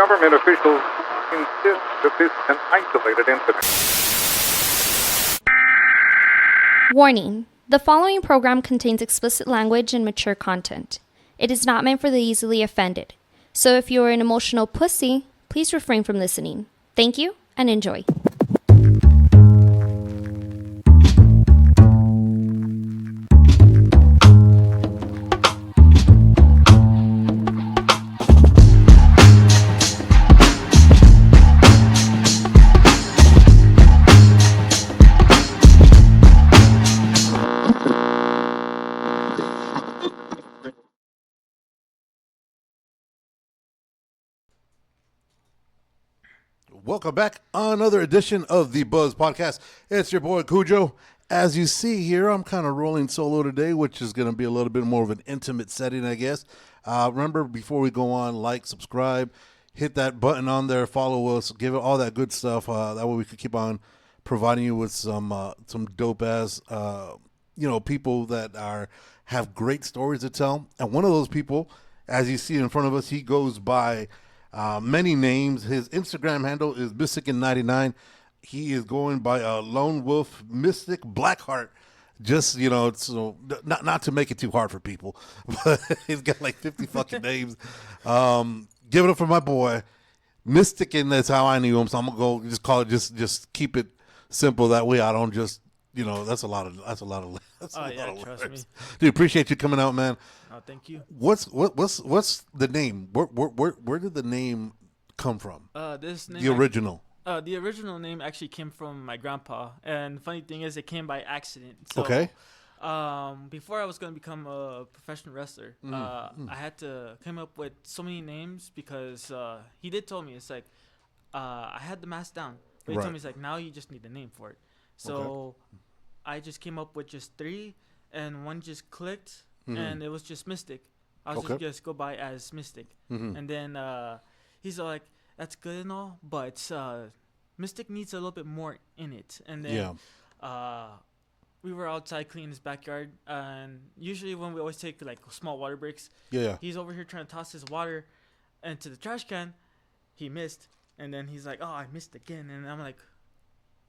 government officials insist that this is an isolated incident. Warning. The following program contains explicit language and mature content. It is not meant for the easily offended. So if you are an emotional pussy, please refrain from listening. Thank you and enjoy. Welcome back on another edition of the Buzz Podcast. It's your boy Cujo. As you see here, I'm kind of rolling solo today, which is going to be a little bit more of an intimate setting, I guess. Remember, before we go on, like, subscribe, hit that button on there, follow us, give it all that good stuff. That way we could keep on providing you with some dope-ass, people that have great stories to tell. And one of those people, as you see in front of us, he goes by many names. His Instagram handle is Mystic99. He is going by Lone Wolf Mystic Blackheart. Just, so not to make it too hard for people, but he's got like 50 fucking names. Give it up for my boy. Mystic, and that's how I knew him. So I'm gonna go just call it just keep it simple. That way I don't just that's a lot of trust me. Dude, appreciate you coming out, man. Oh, thank you. What's the name? Where did the name come from? This name, the original. The original name actually came from my grandpa, and funny thing is, it came by accident. So, okay. Before I was gonna become a professional wrestler, I had to come up with so many names because he did tell me it's like I had the mask down, but he told me it's like now you just need a name for it. So I just came up with just 3, and one just clicked. And it was just Mystic. I was just go by as Mystic. And then he's like, that's good and all, but Mystic needs a little bit more in it. And then we were outside cleaning his backyard. And usually when we always take like small water breaks, he's over here trying to toss his water into the trash can. He missed. And then he's like, oh, I missed again. And I'm like,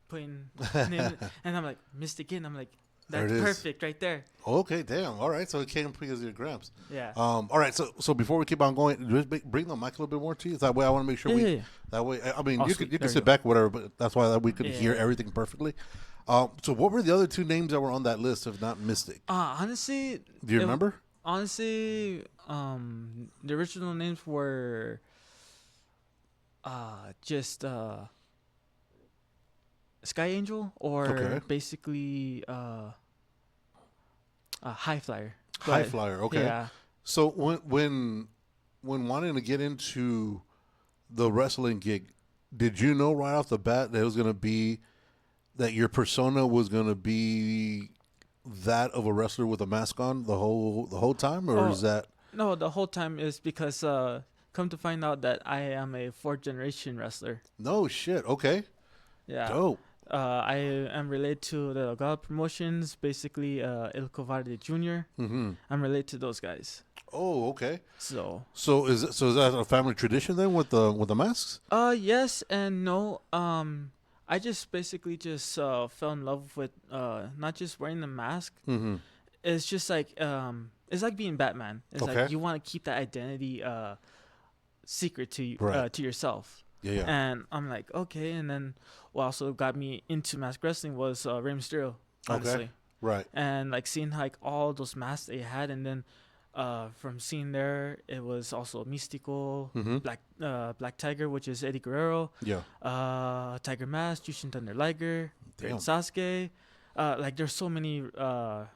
putting name, and I'm like, missed again. I'm like, that's perfect right there. Okay, damn. All right, so it came because of your gramps. Yeah. All right, so before we keep on going, just bring the mic a little bit more to you. That way, I want to make sure That way, I mean, you can sit back, whatever. But that's why we could hear everything perfectly. So what were the other 2 names that were on that list, if not Mystic? Honestly, do you remember? Honestly, the original names were just Sky Angel, or basically High Flyer. High Flyer, okay. Yeah. So when wanting to get into the wrestling gig, did you know right off the bat that it was going to be that your persona was going to be that of a wrestler with a mask on the whole time, or is that? No, the whole time is because come to find out that I am a 4th generation wrestler. No shit. Okay. Yeah. Dope. I am related to the God Promotions, basically El Covarde Jr. I'm related to those guys. Oh, okay. So is that a family tradition then with the masks? Yes and no. I just basically fell in love with not just wearing the mask. It's just like it's like being Batman. It's like you want to keep that identity secret to you, to yourself. Yeah. And I'm like, okay. And then what also got me into mask wrestling was Rey Mysterio, honestly. Okay. Right. And like seeing like all those masks they had, and then from seeing there, it was also Mystico, Black Tiger, which is Eddie Guerrero. Yeah. Tiger Mask, Jushin Thunder Liger, Great Sasuke. Like there's so many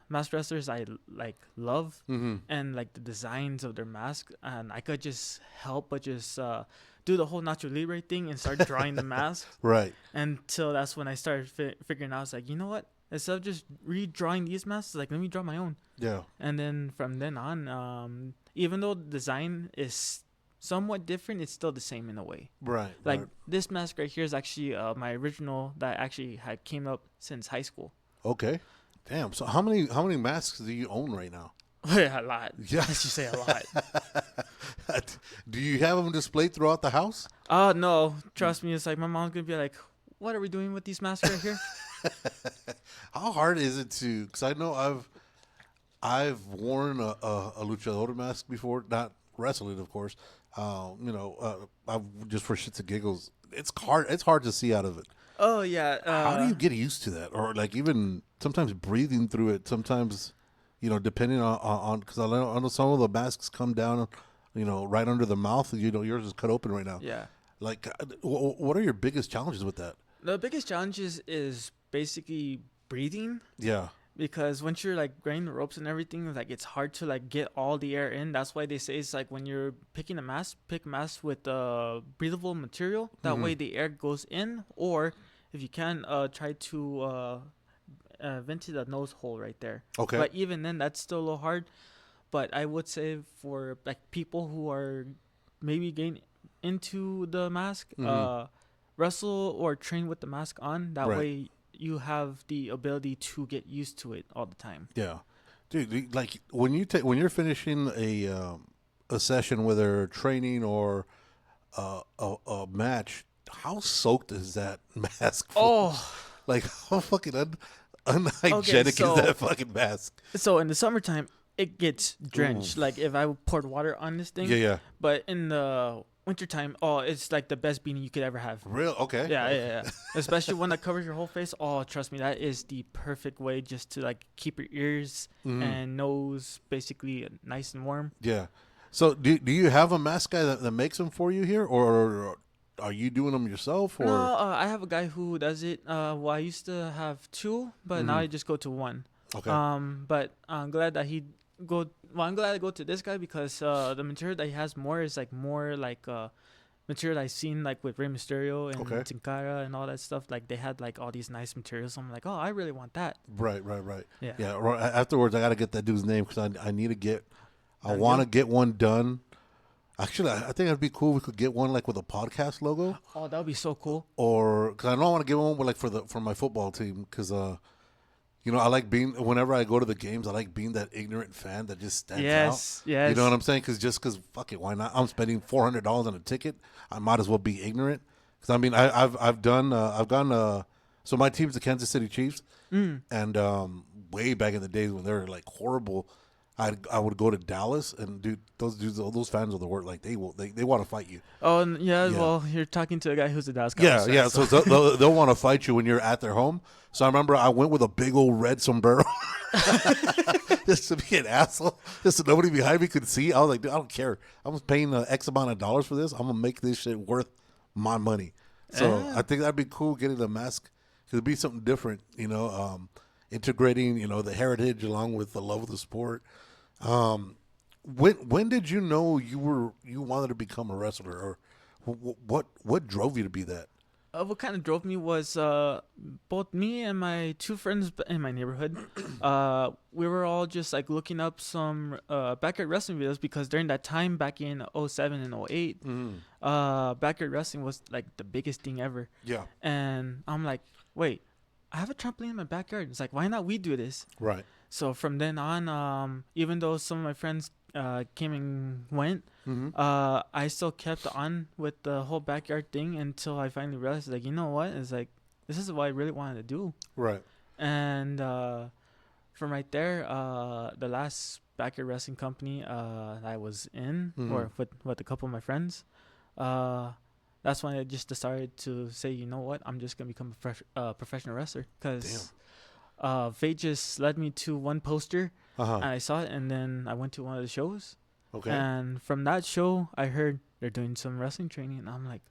mask wrestlers I like love, and like the designs of their mask, and I could just help but just do the whole Nacho Libre thing and start drawing the mask. Right. Until that's when I started figuring out, I was like, you know what? Instead of just redrawing these masks, like let me draw my own. Yeah. And then from then on, even though the design is somewhat different, it's still the same in a way. Right. Like this mask right here is actually my original that actually had came up since high school. Okay. Damn. So how many masks do you own right now? A lot. Yeah. Let's just say a lot. Do you have them displayed throughout the house? No, trust me. It's like my mom's gonna be like, "What are we doing with these masks right here?" How hard is it to? Because I know I've worn a luchador mask before, not wrestling, of course. I've just for shits and giggles. It's hard. It's hard to see out of it. Oh yeah. How do you get used to that, or like even sometimes breathing through it? Sometimes, depending on because I know some of the masks come down, right under the mouth. Yours is cut open right now. Yeah. Like, what are your biggest challenges with that? The biggest challenge is basically breathing. Yeah. Because once you're like grinding the ropes and everything, like it's hard to like get all the air in. That's why they say it's like when you're picking a mask, pick a mask with breathable material. That way the air goes in, or if you can, try to ventilate the nose hole right there. Okay. But even then, that's still a little hard. But I would say for like people who are maybe getting into the mask, wrestle or train with the mask on. That way you have the ability to get used to it all the time. Yeah, dude. Like when you're finishing a session, whether training or a match, how soaked is that mask? Like how fucking unhygienic is that fucking mask? So in the summertime, it gets drenched. Like if I poured water on this thing. Yeah. But in the wintertime, it's like the best beanie you could ever have. Real? Okay. Yeah. Especially one that covers your whole face. Oh, trust me, that is the perfect way just to like keep your ears and nose basically nice and warm. Yeah. So do you have a mask guy that makes them for you here, or are you doing them yourself? Or? No, I have a guy who does it. I used to have two, but now I just go to one. Okay. But I'm glad that I'm glad I go to this guy because the material that he has is more like material I've seen like with Rey Mysterio and Sin Cara and all that stuff. Like they had like all these nice materials. So I'm like, oh, I really want that. Right. Yeah. Afterwards, I got to get that dude's name because I need to get. I want to get one done. Actually, I think it'd be cool if we could get one like with a podcast logo. Oh, that would be so cool. Or because I know I want to get one with, like for my football team because I like being whenever I go to the games. I like being that ignorant fan that just stands out. Yes. You know what I'm saying? Because fuck it, why not? I'm spending $400 on a ticket. I might as well be ignorant. Because I mean, I've gone. So my team's the Kansas City Chiefs, and way back in the days when they were like horrible. I would go to Dallas and dude, those fans of the world, like they want to fight you. Oh yeah, well you're talking to a guy who's a Dallas Cowboys fan. Yeah. So they'll want to fight you when you're at their home. So I remember I went with a big old red sombrero, just to be an asshole, just so nobody behind me could see. I was like, dude, I don't care. I'm paying X amount of dollars for this. I'm gonna make this shit worth my money. So I think that'd be cool getting a mask. It'd be something different, integrating the heritage along with the love of the sport. When did you know you wanted to become a wrestler, or what drove you to be that? What kind of drove me was both me and my two friends in my neighborhood. We were all just like looking up some backyard wrestling videos because during that time back in 07 and 08, backyard wrestling was like the biggest thing ever. Yeah. And I'm like, wait, I have a trampoline in my backyard. It's like, why not we do this? Right. So from then on, even though some of my friends came and went, I still kept on with the whole backyard thing until I finally realized, like, you know what? It's like, this is what I really wanted to do. Right. And from right there, the last backyard wrestling company I was in, or with a couple of my friends, that's when I just decided to say, you know what? I'm just going to become a professional wrestler. Because fate just led me to one poster, and I saw it, and then I went to one of the shows. Okay. And from that show, I heard they're doing some wrestling training, and I'm like,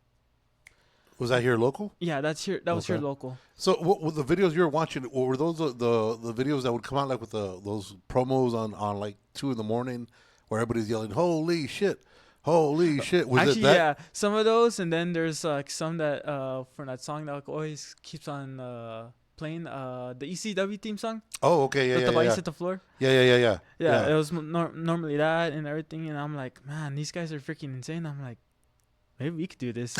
was that here local? Yeah, that's here. That was here local. So, what were the videos you were watching? Were those the videos that would come out like with those promos on like 2 a.m. where everybody's yelling, "Holy shit! Holy shit!" Was actually, it that? Yeah, some of those, and then there's like some that from that song that always keeps on playing the ECW theme song. Oh, okay, with the bodies at the floor. Yeah. It was normally that and everything, and I'm like, man, these guys are freaking insane. I'm like, maybe we could do this.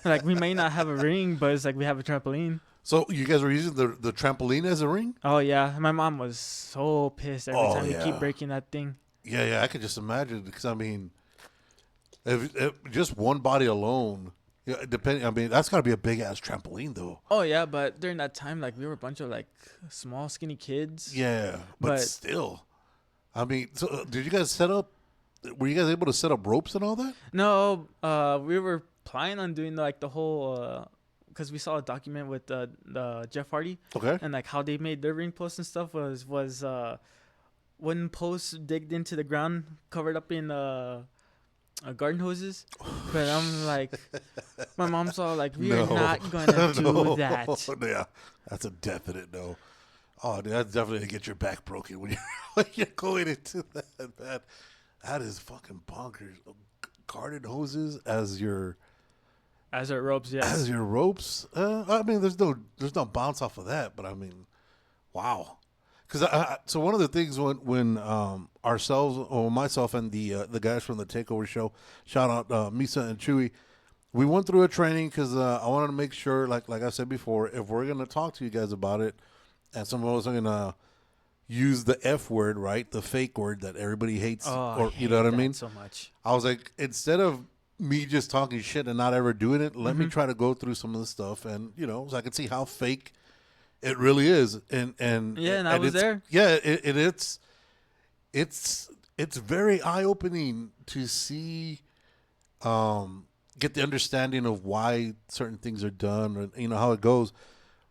Like, we may not have a ring, but it's like we have a trampoline. So you guys were using the trampoline as a ring? Oh yeah, my mom was so pissed every time we keep breaking that thing. Yeah, I could just imagine because I mean, if just one body alone, yeah, depending. I mean, that's got to be a big ass trampoline, though. Oh yeah, but during that time, like we were a bunch of like small, skinny kids. Yeah, but But- still, I mean, so did you guys set up? Were you guys able to set up ropes and all that? No, we were planning on doing like the whole, because we saw a document with the Jeff Hardy Okay. and like how they made their ring posts and stuff was wooden posts digged into the ground, covered up in garden hoses. But I'm like, my mom's all like, we are not gonna do that. Yeah, that's a definite no. Oh, dude, that's definitely to get your back broken when you're going into that, man. That is fucking bonkers. Garden hoses as your As our ropes, yeah. as your ropes. I mean, there's no bounce off of that, but I mean, wow. Because so one of the things when ourselves or myself and the guys from the Takeover show, shout out Misa and Chewy, we went through a training because I wanted to make sure, like I said before, if we're gonna talk to you guys about it, and some of us are gonna use the F word, right, the fake word that everybody hates, or you know what I mean? So much. I was like, instead of me just talking shit and not ever doing it, let me try to go through some of the stuff, and so I can see how fake it really is, and Yeah, and I was there. Yeah, it's very eye opening to see, get the understanding of why certain things are done, and how it goes.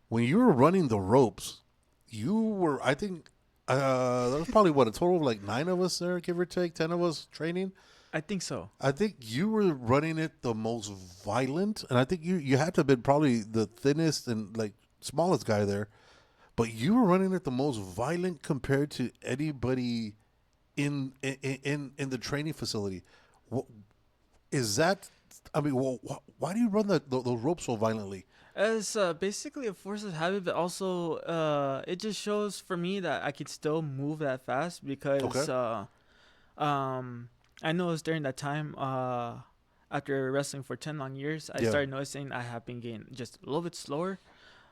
When you were running the ropes, you were, I think, there was probably a total of like 9 of us there, give or take, 10 of us training. I think so. I think you were running it the most violent, and I think you had to have been probably the thinnest and like smallest guy there, but you were running it the most violent compared to anybody in the training facility. What is that? I mean, why do you run those ropes so violently? As basically a force of habit, but also it just shows for me that I could still move that fast because I noticed during that time after wrestling for 10 long years, I started noticing I have been getting just a little bit slower.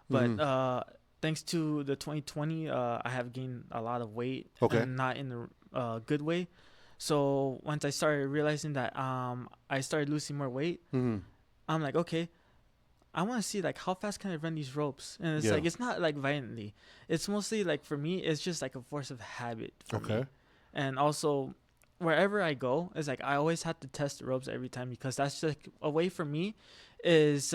But thanks to the 2020, I have gained a lot of weight, and not in the good way. So once I started realizing that I started losing more weight, I'm like, okay, I want to see like how fast can I run these ropes, and it's like it's not like violently. It's mostly like for me, it's just like a force of habit for me. And also, wherever I go, it's like I always have to test the ropes every time because that's like a way for me is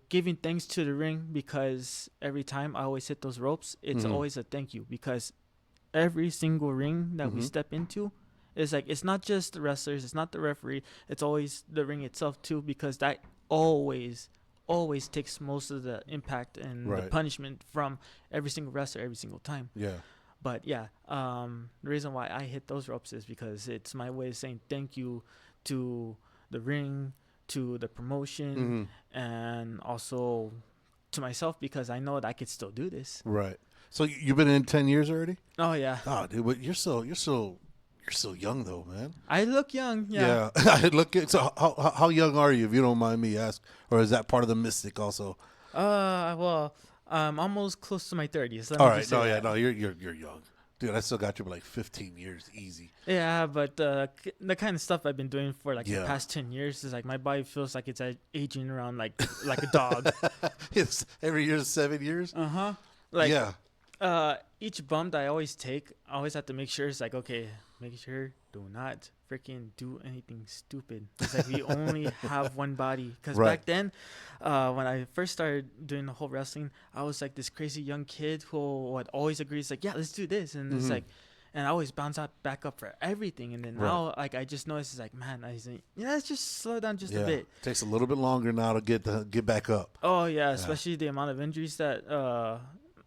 giving thanks to the ring because every time I always hit those ropes, it's always a thank you because every single ring that we step into is like it's not just the wrestlers, it's not the referee, it's always the ring itself too because that always takes most of the impact and the punishment from every single wrestler every single time. Yeah. But yeah, the reason why I hit those ropes is because it's my way of saying thank you to the ring, to the promotion, and also to myself because I know that I could still do this. Right. So you've been in 10 years already? Oh yeah. Oh, dude, but you're so young though, man. I look young. Yeah. I look. So how young are you, if you don't mind me ask, or is that part of the mystic also? Well, I'm almost close to my 30s. All right. No, you're young, dude. I still got you for like 15 years, easy. Yeah, but the kind of stuff I've been doing for like the past 10 years is like my body feels like it's aging around like a dog. It's every year is 7 years. Like each bump that I always take, I always have to make sure it's like, okay, make sure do not freaking do anything stupid. It's like we only have one body. Because back then, when I first started doing the whole wrestling, I was like this crazy young kid who would always agree. It's like, yeah, let's do this. And it's like, and I always bounce back up for everything. And then now, like, I just noticed it's like, man, let's just slow down just a bit. It takes a little bit longer now to get back up. Oh, yeah, especially the amount of injuries that,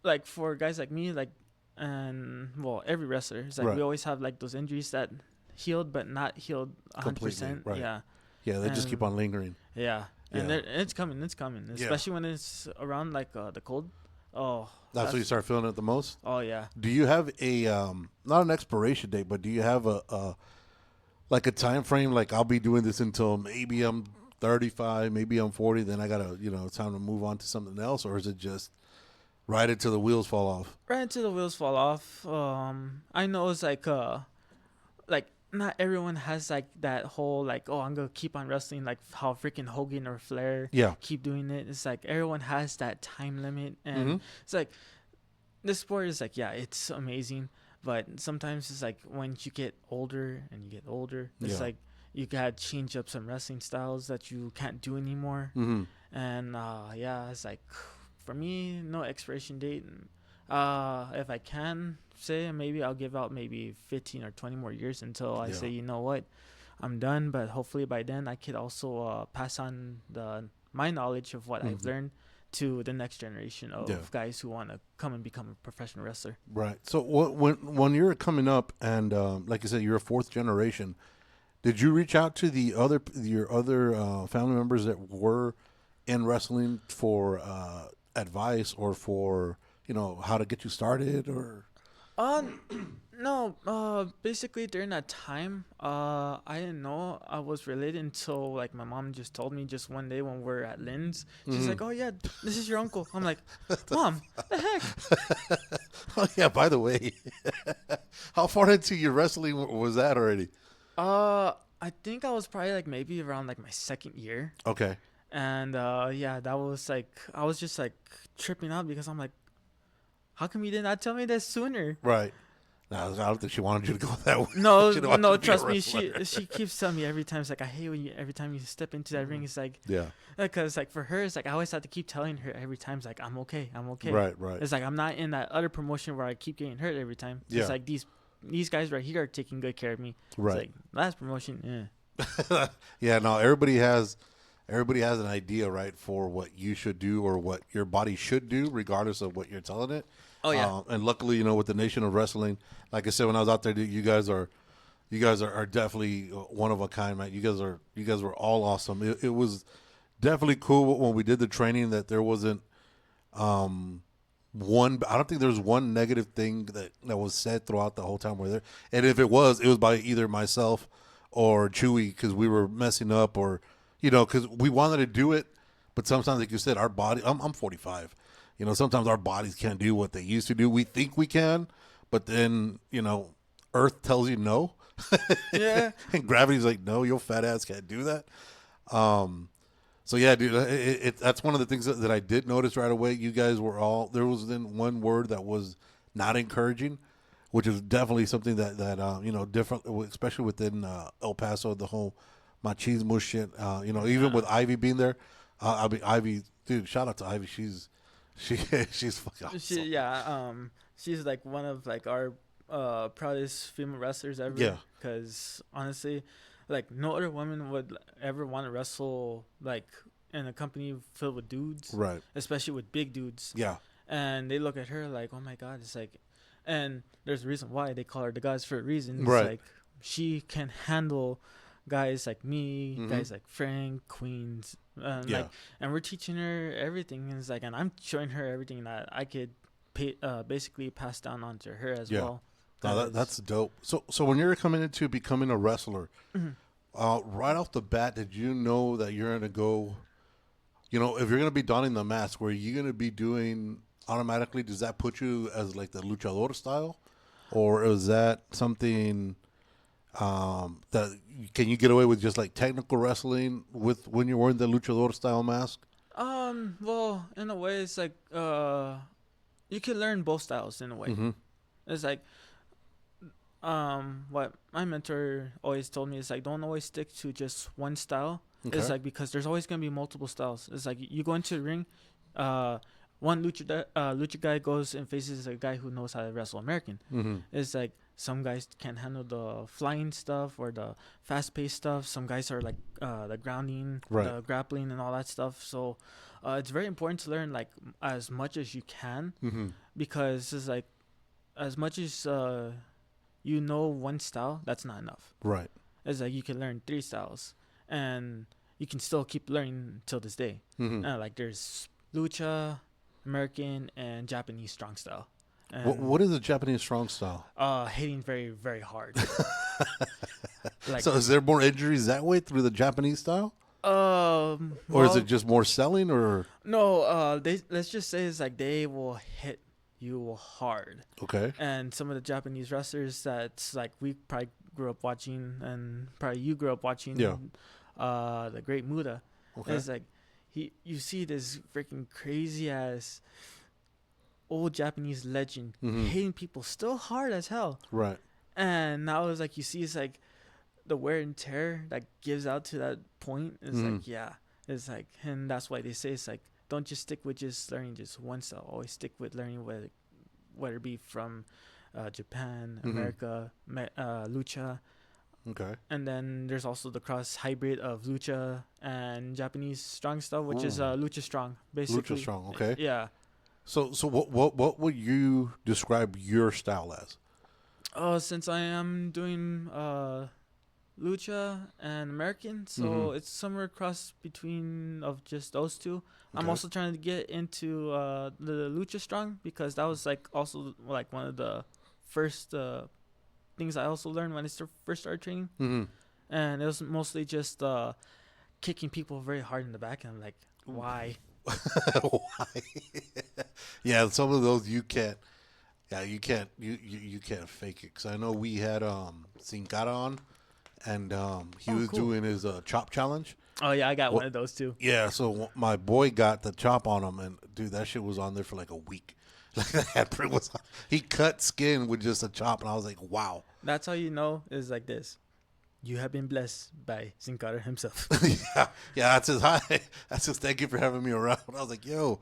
like, for guys like me, like, and, well, every wrestler, it's like we always have, like, those injuries that healed but not healed 100%. Completely, right. Yeah. Yeah, they just keep on lingering. Yeah. And it's coming, especially when it's around, like, the cold. Oh, that's when you start feeling it the most. Oh yeah. Do you have a not an expiration date, but do you have a like a time frame? Like, I'll be doing this until maybe I'm 35, maybe I'm 40, then I gotta time to move on to something else, or is it just right until the wheels fall off? Right until the wheels fall off. I know it's like not everyone has like that whole like, oh, I'm gonna keep on wrestling like how freaking Hogan or Flair keep doing it. It's like everyone has that time limit, and it's like this sport is like, yeah, it's amazing, but sometimes it's like when you get older and you get older, it's like you gotta change up some wrestling styles that you can't do anymore. And yeah, it's like for me, no expiration date. If I can say, maybe I'll give out maybe 15 or 20 more years until I say, you know what, I'm done. But hopefully by then I could also pass on my knowledge of what I've learned to the next generation of guys who want to come and become a professional wrestler. Right. So when you're coming up and like you said, you're a fourth generation, did you reach out to your other family members that were in wrestling for advice or for, you know, how to get you started or? No. Basically during that time, I didn't know I was related until like my mom just told me just one day when we're at Lynn's. She's like, "Oh yeah, this is your uncle." I'm like, "Mom, the heck?" Oh yeah. By the way, how far into your wrestling was that already? I think I was probably like maybe around like my second year. Okay. And yeah, that was like I was just like tripping out because I'm like, how come you did not tell me this sooner? Right. No, I don't think she wanted you to go that way. No, trust me. She keeps telling me every time. It's like, I hate when every time you step into that ring. It's like, because like for her, it's like I always have to keep telling her every time. It's like I'm okay. Right. It's like I'm not in that other promotion where I keep getting hurt every time. It's like these guys right here are taking good care of me. Right. It's like last promotion, yeah. No, everybody has an idea, right, for what you should do or what your body should do, regardless of what you're telling it. Oh yeah. And luckily, you know, with the Nation of Wrestling, like I said, when I was out there, you guys are definitely one of a kind, man. You guys were all awesome. It was definitely cool when we did the training that there wasn't one. I don't think there was one negative thing that was said throughout the whole time we're there. And if it was by either myself or Chewy because we were messing up or, you know, because we wanted to do it, but sometimes, like you said, our body. I'm 45. You know, sometimes our bodies can't do what they used to do. We think we can, but then, you know, Earth tells you no. Yeah. And gravity's like, no, your fat ass can't do that. So, yeah, dude, that's one of the things that I did notice right away. You guys were all, there was then one word that was not encouraging, which is definitely something that you know, different, especially within El Paso, the whole machismo shit. You know, even with Ivy being there. I mean, Ivy, dude, shout out to Ivy. She's fucking awesome. She's like one of like our proudest female wrestlers ever. Yeah. Because honestly, like no other woman would ever want to wrestle like in a company filled with dudes. Right. Especially with big dudes. Yeah. And they look at her like, oh my God, it's like, and there's a reason why they call her the gods for a reason. It's right. Like she can handle guys like me, guys like Frank, Queens, like, and we're teaching her everything. And it's like, and I'm showing her everything that I could basically pass down onto her as well. No, that's dope. So when you're coming into becoming a wrestler, right off the bat, did you know that you're gonna go? You know, if you're gonna be donning the mask, were you gonna be doing automatically? Does that put you as like the luchador style, or is that something? That can you get away with just like technical wrestling with when you're wearing the luchador style mask? Well, in a way, it's like you can learn both styles in a way. It's like what my mentor always told me is like don't always stick to just one style. Okay. It's like because there's always gonna be multiple styles. It's like you go into the ring, one lucha guy goes and faces a guy who knows how to wrestle American. It's like some guys can handle the flying stuff or the fast-paced stuff. Some guys are like the grounding, the grappling, and all that stuff. So it's very important to learn like as much as you can because it's like as much as you know one style, that's not enough. Right. It's like you can learn 3 styles and you can still keep learning till this day. Like there's lucha, American, and Japanese strong style. What is a Japanese strong style? Hitting very, very hard. Like, so is there more injuries that way through the Japanese style? Or is it just more selling or? No, let's just say it's like they will hit you hard. Okay. And some of the Japanese wrestlers that's like we probably grew up watching, and probably you grew up watching. Yeah. The Great Muda. Okay. It's like you see this freaking crazy ass old Japanese legend hitting people still hard as hell. Right. And now it's like you see it's like the wear and tear that gives out to that point. It's like it's like, and that's why they say it's like don't just stick with just learning just one style. Always stick with learning whether it be from Japan, America, lucha. Okay. And then there's also the cross hybrid of lucha and Japanese strong style, which is lucha strong, basically. Lucha strong. Okay. Yeah. So what would you describe your style as? Since I am doing lucha and American, so it's somewhere cross between of just those two. Okay. I'm also trying to get into the lucha strong because that was like also like one of the first things I also learned when I first started training. And it was mostly just kicking people very hard in the back, and I'm like, why? Why? Yeah, some of those you can't. Yeah, you can't fake it. Because I know we had Sin Cara on, and he was doing his chop challenge. Oh yeah, I got one of those too. Yeah, so my boy got the chop on him, and dude, that shit was on there for like a week. Like that print was, he cut skin with just a chop, and I was like, wow. That's how you know is like this. You have been blessed by Sin Cara himself. yeah, that's his hi. That's his thank you for having me around. I was like, yo,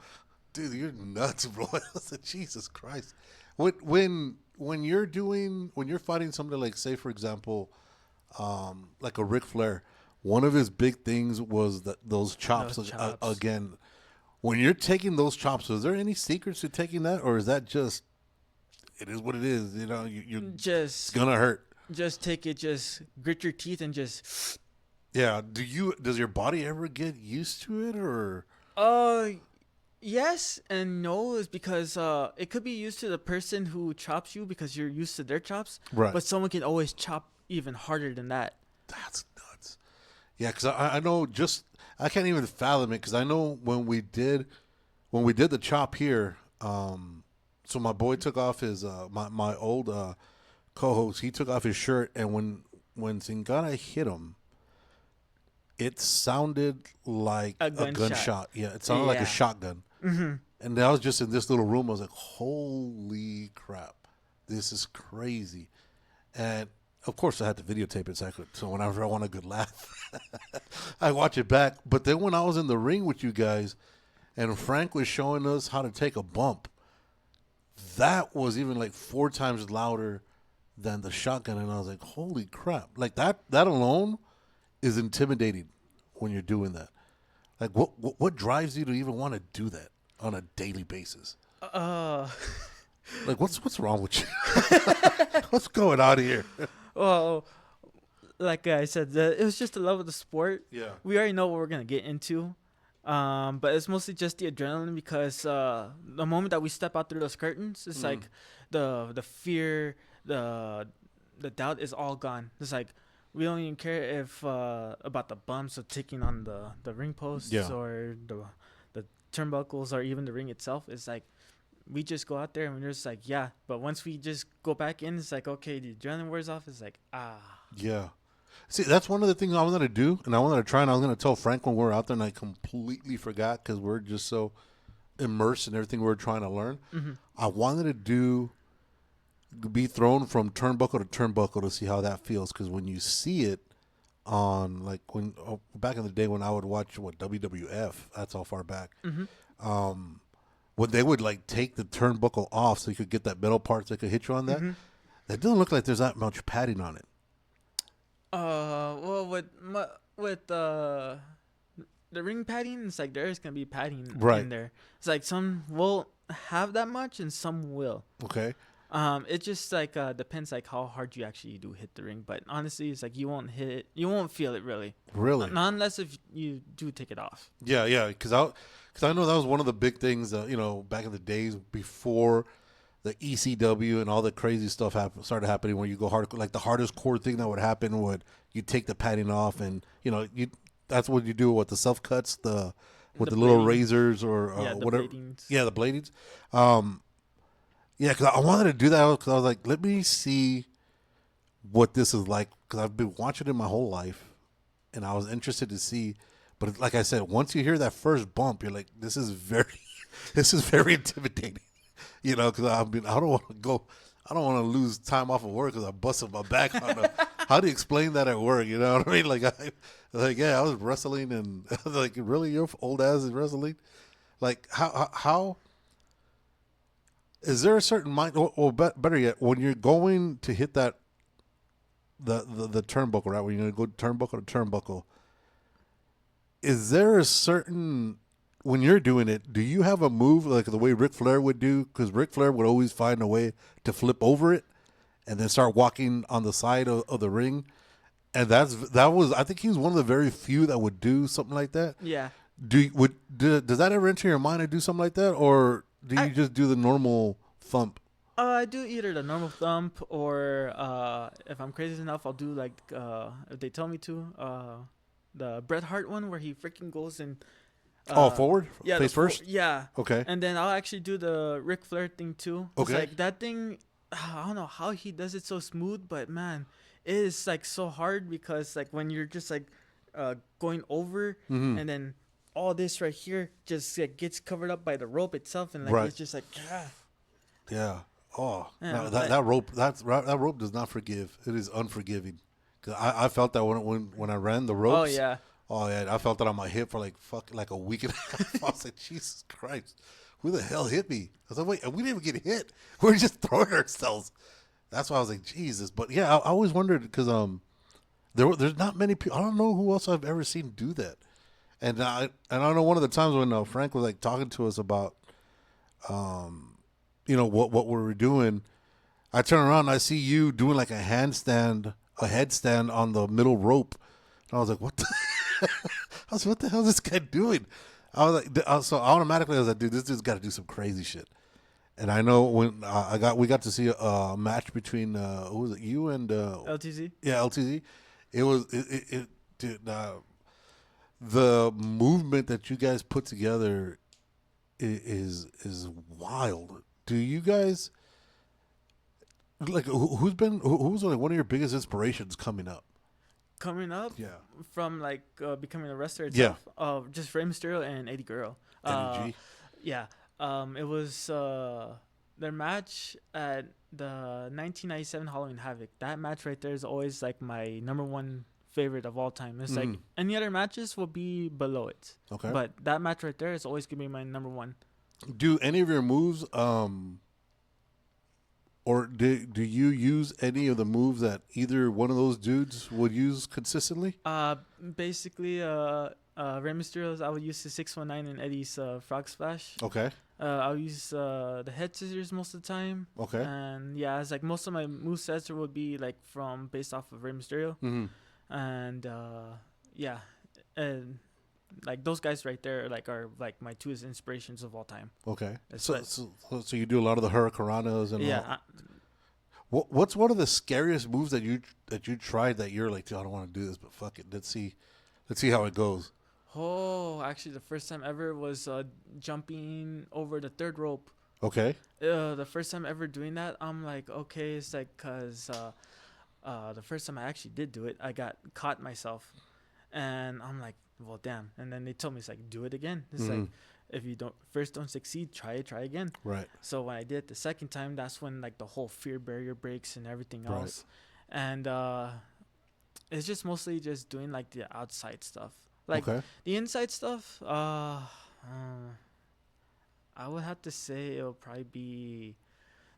dude, you're nuts, bro. I was like, Jesus Christ. When you're fighting somebody like, say for example, like a Ric Flair, one of his big things was those chops. Again, when you're taking those chops, is there any secrets to taking that, or is that just it is what it is? You know, you're just it's gonna hurt. Just take it, just grit your teeth and just. Yeah. Does your body ever get used to it, or? Yes and no, is because it could be used to the person who chops you because you're used to their chops. Right. But someone can always chop even harder than that. That's nuts. Yeah, because I know I can't even fathom it, because I know when we did the chop here, so my boy took off his my old co-host, he took off his shirt, and when Sin Cara hit him, it sounded like a gunshot. Yeah, it sounded like a shotgun. And I was just in this little room. I was like, holy crap, this is crazy. And of course I had to videotape it so whenever I want a good laugh, I watch it back. But then when I was in the ring with you guys and Frank was showing us how to take a bump, that was even like 4 times louder than the shotgun. And I was like, holy crap. Like that alone is intimidating when you're doing that. Like what drives you to even want to do that on a daily basis? Like what's wrong with you? What's going on here? Well, like I said, it was just the love of the sport. Yeah. We already know what we're gonna get into, but it's mostly just the adrenaline because the moment that we step out through those curtains, it's like the fear, the doubt is all gone. It's like we don't even care if about the bumps of ticking on the ring posts or the turnbuckles or even the ring itself. It's like we just go out there and we're just like, yeah. But once we just go back in, it's like, okay, the adrenaline wears off. It's like, Yeah. See, that's one of the things I wanted to do, and I wanted to try, and I was going to tell Frank when we were out there, and I completely forgot because we're just so immersed in everything we were trying to learn. I wanted to be thrown from turnbuckle to turnbuckle to see how that feels, because when you see it on, like, back in the day when I would watch WWF, that's how far back, when they would like take the turnbuckle off so you could get that metal part so they could hit you on that, that doesn't look like there's that much padding on it. Well, with the ring padding, it's like there's gonna be padding in there. It's like some won't have that much and some will. Okay. It just like depends like how hard you actually do hit the ring. But honestly, it's like you won't feel it really. Really? Not unless if you do take it off. Yeah. Because I know that was one of the big things, back in the days before the ECW and all the crazy stuff started happening, where you go hardcore. Like the hardest core thing that would happen would you take the padding off, and that's what you do with the self cuts, with the little razors or whatever. Bladings. Yeah, the bladings. Yeah, because I wanted to do that because I was like, let me see what this is like, because I've been watching it my whole life, and I was interested to see. But like I said, once you hear that first bump, you're like, this is very, this is very intimidating. You know, because I don't want to go, I don't want to lose time off of work because I busted my back on them. How do you explain that at work? You know what I mean? Yeah, I was wrestling, and like, really, your old ass is wrestling? Like, how is there a certain mind? Or better yet, when you're going to hit that the turnbuckle, right? When you're going to go turnbuckle to turnbuckle, is there a certain, when you're doing it, do you have a move like the way Ric Flair would do? Because Ric Flair would always find a way to flip over it and then start walking on the side of the ring. And that was, I think he was one of the very few that would do something like that. Yeah. Does that ever enter your mind to do something like that, or do you just do the normal thump? I do either the normal thump or if I'm crazy enough, I'll do like if they tell me to the Bret Hart one where he freaking goes and forward, yeah, face first. Yeah. Okay. And then I'll actually do the Ric Flair thing too. Okay. It's like that thing. I don't know how he does it so smooth, but man, it is like so hard because like when you're just like going over and then all this right here just like gets covered up by the rope itself, and like it's just like yeah. Oh, yeah, no, that rope does not forgive. It is unforgiving. 'Cause I felt that when I ran the ropes. Oh yeah, I felt that on my hip for like a week and a half. I was like, Jesus Christ, who the hell hit me? I was like, wait, we didn't even get hit. We were just throwing ourselves. That's why I was like, Jesus. But yeah, I always wondered because there's not many people. I don't know who else I've ever seen do that. And I know one of the times when Frank was like talking to us about, what we were doing, I turn around and I see you doing like a headstand on the middle rope, and I was like, what? What the hell is this guy doing? I was like, so automatically I was like, dude, this dude's got to do some crazy shit. And I know when we got to see a match between who was it, you and LTZ? Yeah, LTZ. It was dude. The movement that you guys put together is wild. Do you guys like who's like one of your biggest inspirations coming up? Yeah. From like becoming a wrestler itself. Yeah. Just Rey Mysterio and Eddie Guerrero. Eddie G. Yeah. It was their match at the 1997 Halloween Havoc. That match right there is always like my number one favorite of all time. It's like any other matches will be below it. Okay. But that match right there is always gonna be my number one. Do any of your moves or do you use any of the moves that either one of those dudes would use consistently? Basically Rey Mysterio's I would use the 619 and Eddie's frog splash. Okay. I'll use the head scissors most of the time. Okay. And yeah, it's like most of my movesets would be like based off of Rey Mysterio. Mm-hmm. And yeah, and like those guys right there like are like my two inspirations of all time. Okay. So you do a lot of the hurricanranas and yeah. What's one of the scariest moves that you tried that you're like, dude, I don't want to do this, but fuck it, let's see how it goes. Oh, actually, the first time ever was jumping over the third rope. Okay. The first time ever doing that, I'm like, okay, it's like because the first time I actually did do it, I got caught myself, and I'm like, well, damn. And then they told me it's like, do it again. It's like, if you don't succeed, try again. Right. So when I did it the second time, that's when like the whole fear barrier breaks and everything else, and it's just mostly just doing like the outside stuff. Like the inside stuff, I would have to say it'll probably be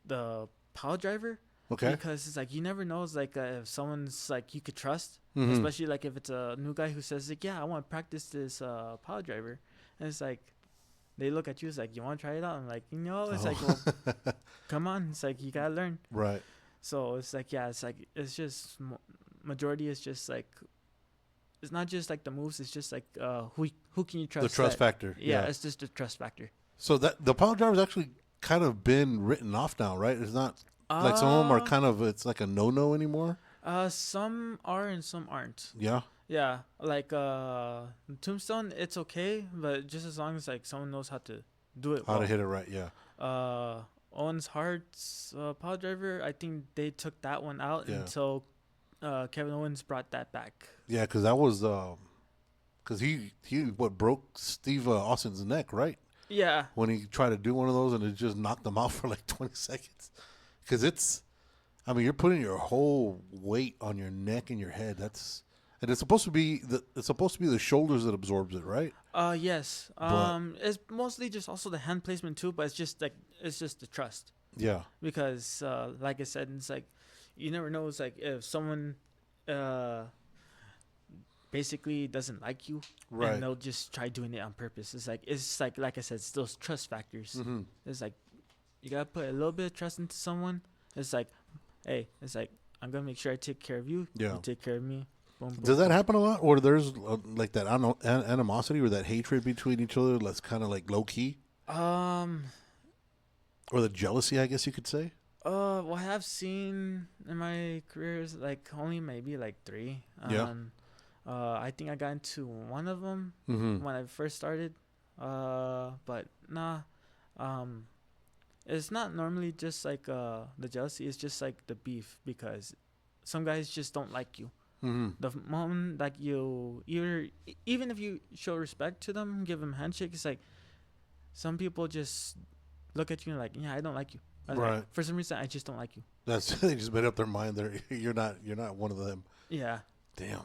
the power driver. Okay. Because it's like you never know. It's like if someone's like you could trust, especially like if it's a new guy who says like, yeah, I want to practice this power driver, and it's like they look at you, it's like, you want to try it out? I'm like, it's like, well, come on, it's like you gotta learn. Right. So it's like, yeah, it's like it's just majority is just like. It's not just like the moves. It's just like who can you trust? The trust factor. Yeah, it's just the trust factor. So that the power driver's actually kind of been written off now, right? It's not like some of them are kind of, it's like a no anymore. Some are and some aren't. Yeah. Yeah, like Tombstone, it's okay, but just as long as like someone knows how to do it. How to hit it right, yeah. Owens Hart's power driver, I think they took that one out until Kevin Owens brought that back. Yeah, because that was because he what broke Steve Austin's neck, right? Yeah. When he tried to do one of those and it just knocked him out for like 20 seconds. Because you're putting your whole weight on your neck and your head. And it's supposed to be the shoulders that absorbs it, right? Yes. It's mostly just also the hand placement too, but it's just the trust. Yeah. Because like I said, it's like you never know. It's like if someone basically doesn't like you, Right. and they'll just try doing it on purpose. It's like I said, it's those trust factors. Mm-hmm. It's like you gotta put a little bit of trust into someone. It's like, hey, it's like I'm gonna make sure I take care of you. Yeah. You take care of me. Boom, boom, Does that happen a lot, or there's like that animosity or that hatred between each other that's kind of like low key, Or or the jealousy, I guess you could say? what I've seen in my career is like only maybe like 3. Yeah. I think I got into one of them Mm-hmm. when I first started. But nah. It's not normally just like the jealousy. It's just like the beef because some guys just don't like you. Mm-hmm. The moment like you even if you show respect to them, give them a handshake, it's like some people just look at you and like, yeah, I don't like you. I was like, Right. for some reason, I just don't like you. They just made up their mind. You're not one of them. Yeah. Damn.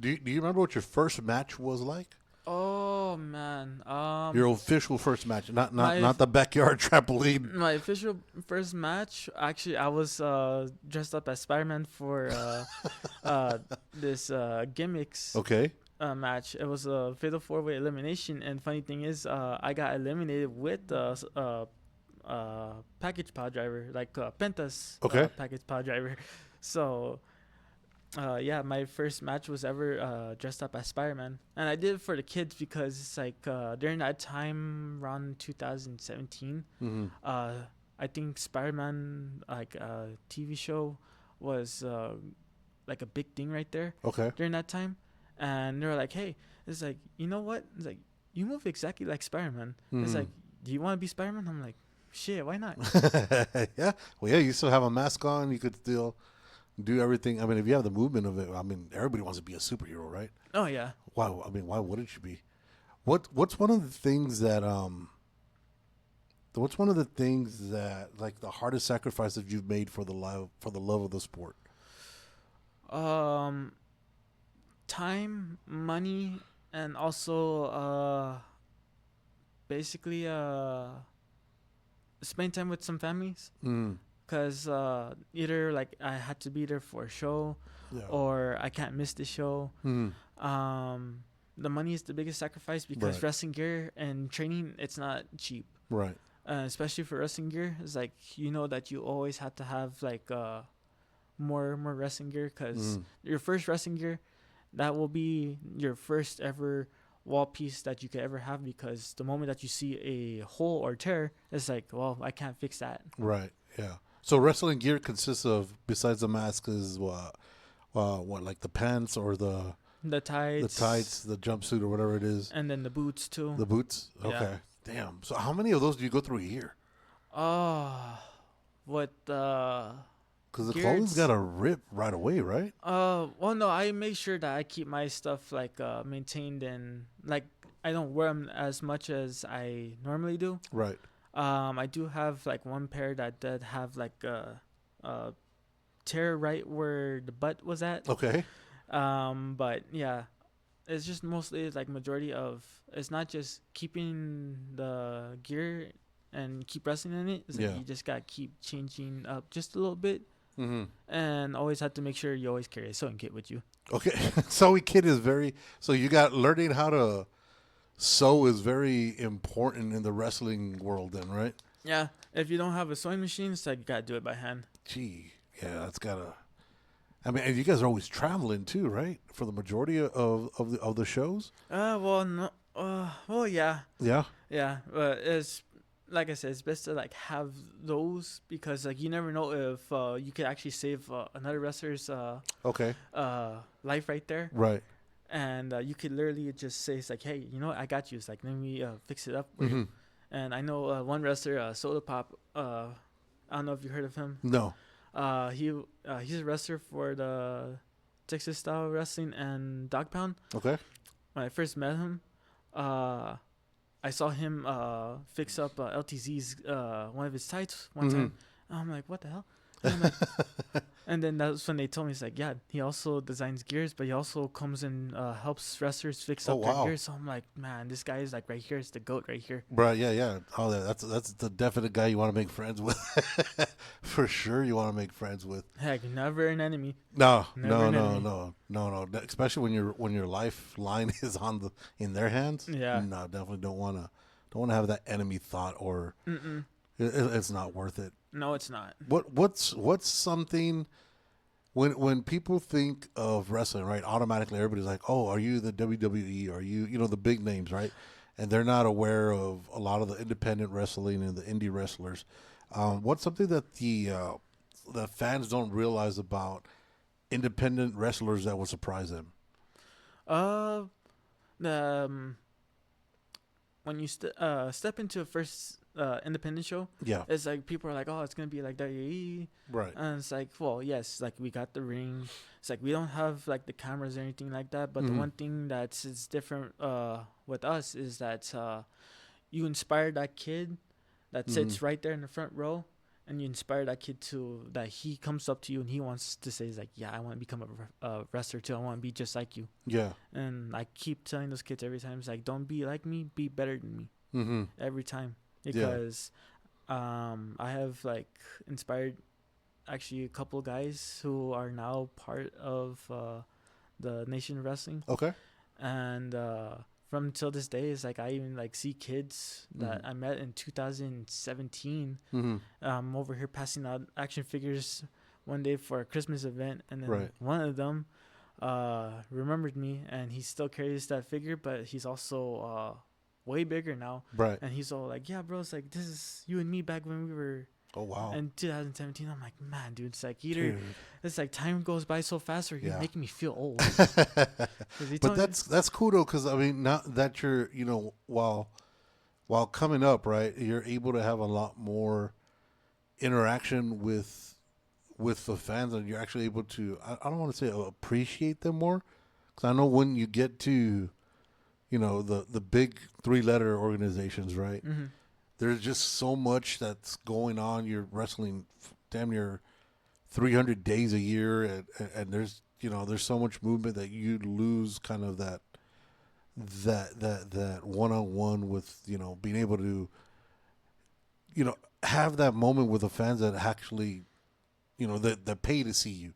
Do you remember what your first match was like? Oh man. Your official first match, not my- the backyard trampoline. My official first match, actually, I was dressed up as Spider-Man for this gimmicks Okay. match. It was a fatal 4-way elimination, and funny thing is, I got eliminated with package pod driver, like Penta's Okay. package pod driver. So, yeah, my first match was ever dressed up as Spider-Man, and I did it for the kids because it's like during that time, around 2017. Mm-hmm. I think Spider-Man like TV show was like a big thing right there Okay. during that time, and they were like, "Hey, it's like you know what? It's like you move exactly like Spider-Man. It's Mhm. like, do you want to be Spider-Man?" I'm like, "Shit, why not?" Yeah. Well, yeah. You still have a mask on. You could still do everything. I mean, if you have the movement of it, I mean, everybody wants to be a superhero, right? Oh yeah. Why? I mean, why wouldn't you be? What's one of the things that What's one of the things that like the hardest sacrifice that you've made for the love of the sport? Time, money, and also basically spend time with some families. Mm. Cause either like I had to be there for a show, Yeah. or I can't miss the show. Mm. The money is the biggest sacrifice because Right. wrestling gear and training, it's not cheap. Right. Especially for wrestling gear, it's like you know that you always have to have like more wrestling gear because Mm. your first wrestling gear, that will be your first ever wall piece that you could ever have, because the moment that you see a hole or tear, it's like, well, I can't fix that. Right. Yeah. So wrestling gear consists of, besides the mask, is what like the pants or the tights, the jumpsuit or whatever it is, and then the boots too. the boots. Yeah. Okay. Damn. So how many of those do you go through a year? What Because the Gear, clothing's it's- got to rip right away, right? well, no, I make sure that I keep my stuff like maintained, and like I don't wear them as much as I normally do. Right. I do have like one pair that did have like a tear right where the butt was at. Okay. But yeah, it's just mostly like majority of, it's not just keeping the gear and keep wrestling in it. It's like Yeah. you just gotta keep changing up just a little bit, Mm-hmm. and always have to make sure you always carry a sewing kit with you. Okay. Sewing kit is so you got learning how to sew is very important in the wrestling world then, right? Yeah, if you don't have a sewing machine, it's like you gotta do it by hand. Gee. Yeah, that's gotta. I mean, and you guys are always traveling too, right? For the majority of the shows. Well, no, well, yeah. Yeah. Yeah, but it's like I said, it's best to like have those, because like you never know if you could actually save another wrestler's Okay. life right there, Right. and you could literally just say, it's like, hey, you know what, I got you. It's like, let me fix it up for Mm-hmm. you. And I know one wrestler, Soda Pop. I don't know if you heard of him. No. He's a wrestler for the Texas style wrestling and dog pound. Okay. When I first met him, I saw him fix up LTZ's one of his tights one time. And I'm like, what the hell? And, I'm like, and then that's when they told me, it's like, yeah, he also designs gears, but he also comes and helps wrestlers fix up their gears. So I'm like, man, this guy is like right here. It's the GOAT right here. Right, yeah. Oh, that's the definite guy you want to make friends with. For sure, you want to make friends with. Heck, never an enemy. No. Especially when your lifeline is in their hands. Yeah. No, definitely don't want to have that enemy thought, or it's not worth it. No, it's not. What's something when people think of wrestling, right? Automatically, everybody's like, "Oh, are you the WWE? Are you the big names, right?" And they're not aware of a lot of the independent wrestling and the indie wrestlers. What's something that the fans don't realize about independent wrestlers that would surprise them? When you step into a first independent show, Yeah, it's like people are like, oh, it's gonna be like WWE, right. and it's like, well, yes, like we got the ring. It's like we don't have like the cameras or anything like that, but the one thing that's different with us is that you inspire that kid that sits right there in the front row, and you inspire that kid that he comes up to you and he wants to say, he's like, yeah, I want to become a wrestler too. I want to be just like you. Yeah. And I keep telling those kids every time, it's like, don't be like me, be better than me. Every time. Because I have like inspired actually a couple guys who are now part of the Nation of Wrestling. Okay. And from till this day, it's like I even like see kids that I met in 2017. I'm over here passing out action figures one day for a Christmas event, and then one of them remembered me, and he still carries that figure, but he's also way bigger now. Right. And he's all like, yeah, bro, it's like, this is you and me back when we were. Oh, wow. In 2017, I'm like, man, dude, it's like it's like time goes by so fast, or you're making me feel old. But that's cool though, because I mean, now that you're while coming up, right, you're able to have a lot more interaction with the fans, and you're actually able to I don't want to say appreciate them more, because I know when you get to the big 3-letter organizations, right? There's just so much that's going on. You're wrestling damn near 300 days a year, and there's so much movement that you lose kind of that one-on-one with being able to have that moment with the fans that actually that pay to see you.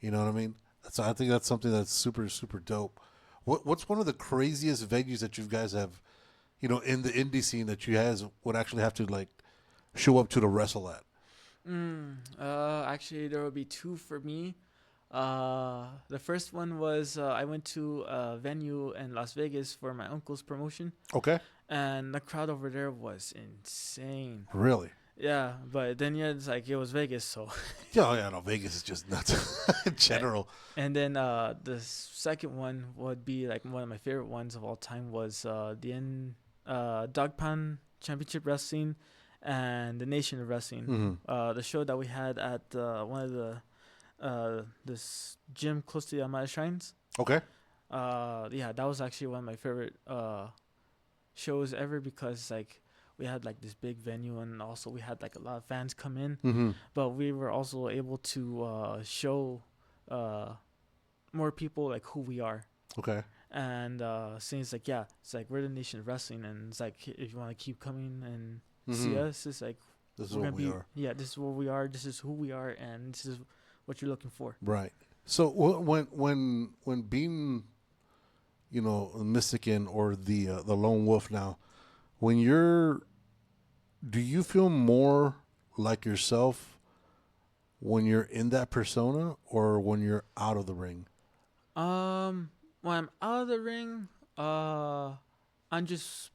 You know what I mean? So I think that's something that's super, super dope. What's one of the craziest venues that you guys have, in the indie scene that you guys would actually have to like show up to the wrestle at? Actually, there will be two for me. The first one was I went to a venue in Las Vegas for my uncle's promotion. Okay. And the crowd over there was insane. Really? Yeah, but then it's like it was Vegas, so. Yeah, no, Vegas is just nuts in general. And then the second one would be like one of my favorite ones of all time was the Dog Pound Championship Wrestling and the Nation of Wrestling. The show that we had at one of the this gym close to the Amada Shrines. Okay. Yeah, that was actually one of my favorite shows ever, because like we had like this big venue, and also we had like a lot of fans come in, but we were also able to show more people like who we are. Okay. And saying it's like, yeah, it's like we're the Nation of Wrestling, and it's like if you want to keep coming and see us, it's like this is what we are. Yeah, this is what we are. This is who we are, and this is what you're looking for. Right. So when being, a Mystican or the Lone Wolf now, do you feel more like yourself when you're in that persona or when you're out of the ring? When I'm out of the ring, I'm just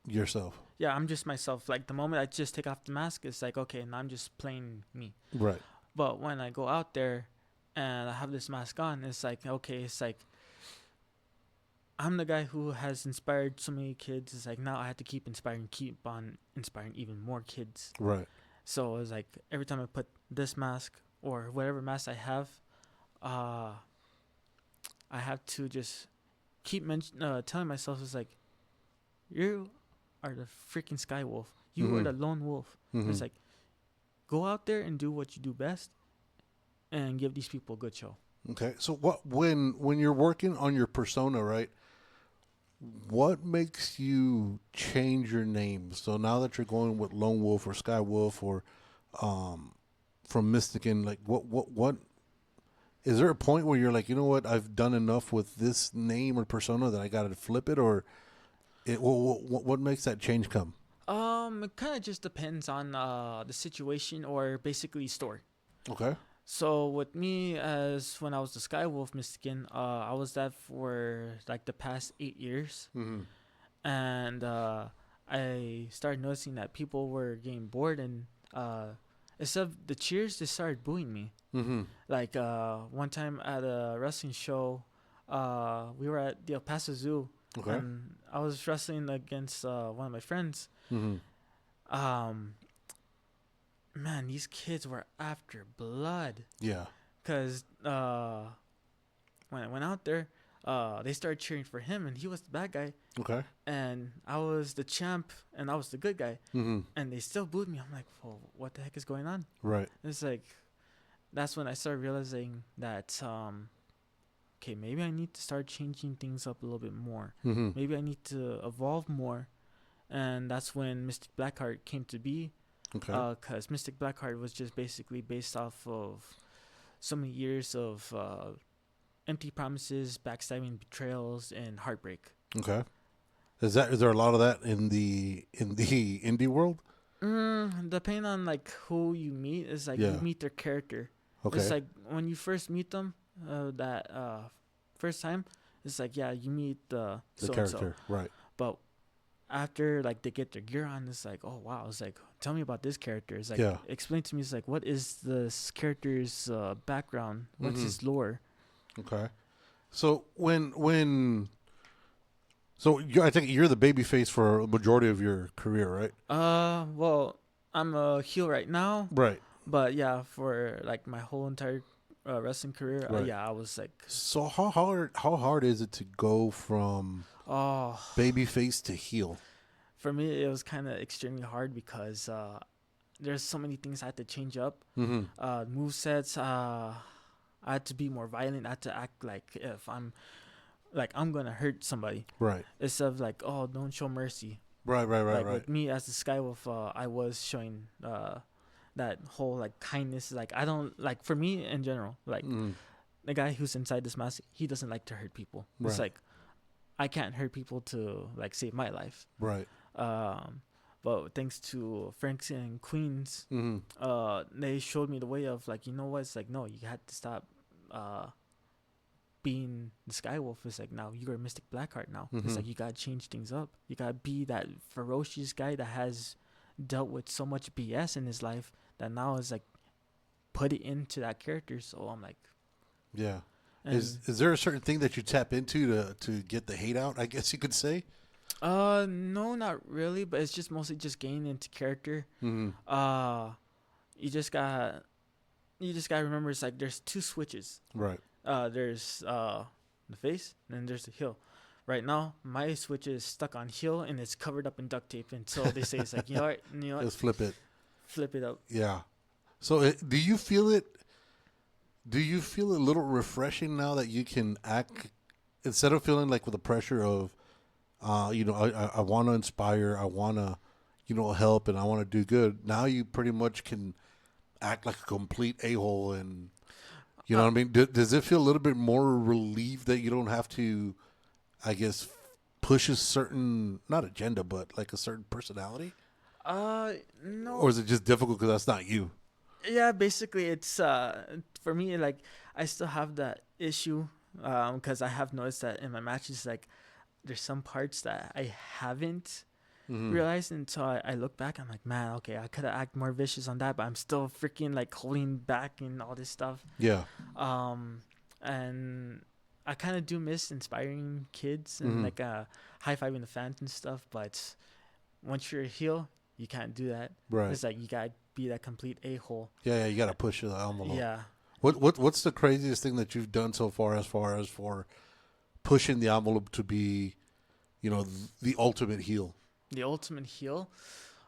yourself. Yeah, I'm just myself. Like the moment I just take off the mask, it's like, okay, now I'm just playing me. Right. But when I go out there and I have this mask on, it's like, okay, it's like I'm the guy who has inspired so many kids. It's like now I have to keep on inspiring even more kids. Right. So it's like every time I put this mask or whatever mask I have, I have to just keep telling myself, it's like, you are the freaking Sky Wolf. You are the lone wolf. It's like, go out there and do what you do best, and give these people a good show. Okay. So when you're working on your persona, right? What makes you change your name? So now that you're going with Lone Wolf or Sky Wolf or from Mystican, like what is there a point where you're like, you know what, I've done enough with this name or persona that I got to flip it, or what makes that change come? It kind of just depends on the situation or basically story. Okay. So with me, as when I was the Skywolf Mystican, I was that for like the past 8 years, and I started noticing that people were getting bored, and instead of the cheers, they started booing me. Like one time at a wrestling show, we were at the El Paso Zoo, and I was wrestling against one of my friends. Man, these kids were after blood. Yeah. Because when I went out there, they started cheering for him, and he was the bad guy. Okay. And I was the champ, and I was the good guy. And they still booed me. I'm like, well, what the heck is going on? Right. It's like, that's when I started realizing that, okay, maybe I need to start changing things up a little bit more. Maybe I need to evolve more. And that's when Mystic Blackheart came to be. Okay. Because Mystic Blackheart was just basically based off of so many years of empty promises, backstabbing, betrayals, and heartbreak. Okay. Is there a lot of that in the indie world? Depending on like who you meet, is like you meet their character. Okay. It's like when you first meet them, that first time, it's like you meet the character, right? But after like they get their gear on, it's like, oh wow, it's like, tell me about this character. It's like, explain to me. It's like, what is this character's background? What's his lore? Okay. So I think you're the babyface for a majority of your career, right? Well, I'm a heel right now. Right. But yeah, for like my whole entire wrestling career, Right. I was like. So how hard is it to go from babyface to heel? For me, it was kind of extremely hard because there's so many things I had to change up. Movesets, I had to be more violent. I had to act like if I'm gonna hurt somebody. Right. Instead of like, oh, don't show mercy. Right. Like with me as the Skywolf, I was showing that whole like kindness. Like I don't like, for me in general, like the guy who's inside this mask, he doesn't like to hurt people. Right. It's like I can't hurt people to like save my life. Right. But thanks to Franks and Queens, they showed me the way of like, you know what? It's like, no, you had to stop being the Skywolf. It's like, now you're a Mystic Blackheart now. It's like, you gotta change things up. You gotta be that ferocious guy that has dealt with so much BS in his life that now is like, put it into that character. So I'm like, yeah. Is there a certain thing that you tap into to get the hate out, I guess you could say? No, not really, but it's just mostly just getting into character. You just gotta remember, it's like there's two switches. Right. There's the face, and then there's the heel. Right now, my switch is stuck on heel, and it's covered up in duct tape until they say it's like, you know what? Let's flip it. Flip it up. Yeah. So do you feel it? Do you feel a little refreshing now that you can act instead of feeling like with the pressure of, I want to inspire, I want to, help, and I want to do good. Now you pretty much can act like a complete a-hole, and you know what I mean. Does it feel a little bit more relieved that you don't have to, I guess, push a certain not agenda, but like a certain personality? No. Or is it just difficult because that's not you? Yeah, basically, it's for me, like, I still have that issue because I have noticed that in my matches, like, there's some parts that I haven't realized until I look back. I'm like, man, okay, I could have acted more vicious on that, but I'm still freaking like holding back and all this stuff. Yeah. And I kind of do miss inspiring kids and like high-fiving the fans and stuff, but once you're a heel, you can't do that. Right. It's like you gotta be that complete a-hole. Yeah, you gotta push the envelope. Yeah. What's the craziest thing that you've done so far as for pushing the envelope to be, the ultimate heel? The ultimate heel.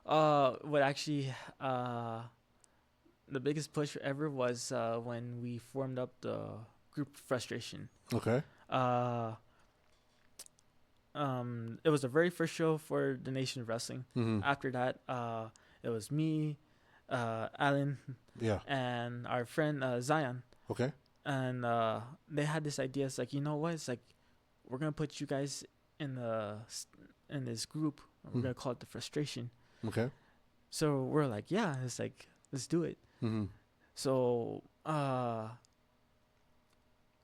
What actually the biggest push ever was when we formed up the group Frustration. Okay. It was the very first show for the Nation of Wrestling. Mm-hmm. After that, it was me, Alan, Yeah. and our friend Zion. Okay. And they had this idea. It's like, you know what? It's like, we're gonna put you guys in this group. We're gonna call it the Frustration. Okay. So we're like, yeah. It's like, let's do it. Mm-hmm. So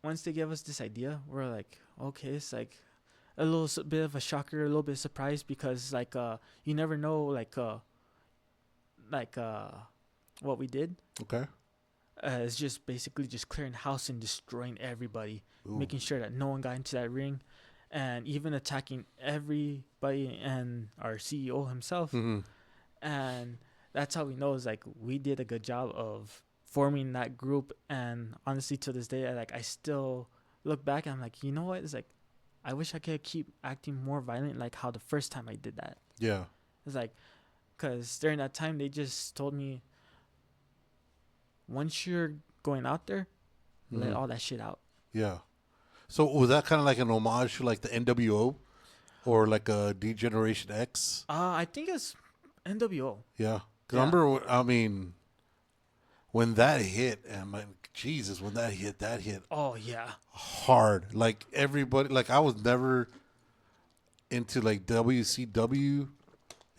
once they gave us this idea, we're like, okay. It's like a little bit of a shocker, a little bit surprised, because like you never know like what we did. Okay. It's just basically just clearing house and destroying everybody, Ooh. making sure that no one got into that ring, and even attacking everybody and our CEO himself. Mm-hmm. And that's how we know is like we did a good job of forming that group. And honestly, to this day, I still look back and I'm like, you know what? It's like, I wish I could keep acting more violent like how the first time I did that. Yeah. It's like, because during that time, they just told me, once you're going out there, let all that shit out. Yeah. So was that kind of like an homage to like the NWO or like a D-Generation X? I think it's NWO. Yeah. Because Yeah. I remember, when that hit, and Jesus, when that hit Oh, yeah. hard. Like everybody, like I was never into like WCW